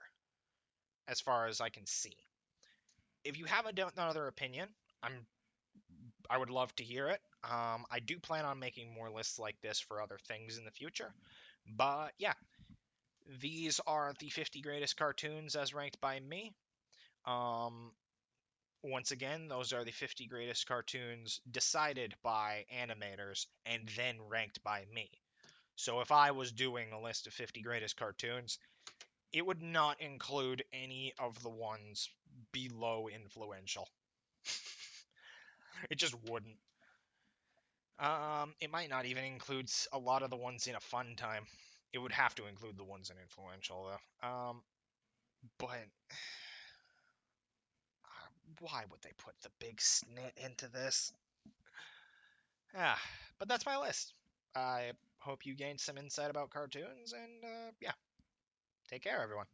as far as I can see. If you have another opinion, I would love to hear it. I do plan on making more lists like this for other things in the future. But yeah, these are the 50 greatest cartoons as ranked by me. Um, Once again, those are the 50 greatest cartoons decided by animators and then ranked by me. So if I was doing a list of 50 greatest cartoons, it would not include any of the ones below influential. It just wouldn't. It might not even include a lot of the ones in a fun time. It would have to include the ones in influential though. But why would they put the big snit into this? Ah, but that's my list. I hope you gained some insight about cartoons, and yeah, take care, everyone.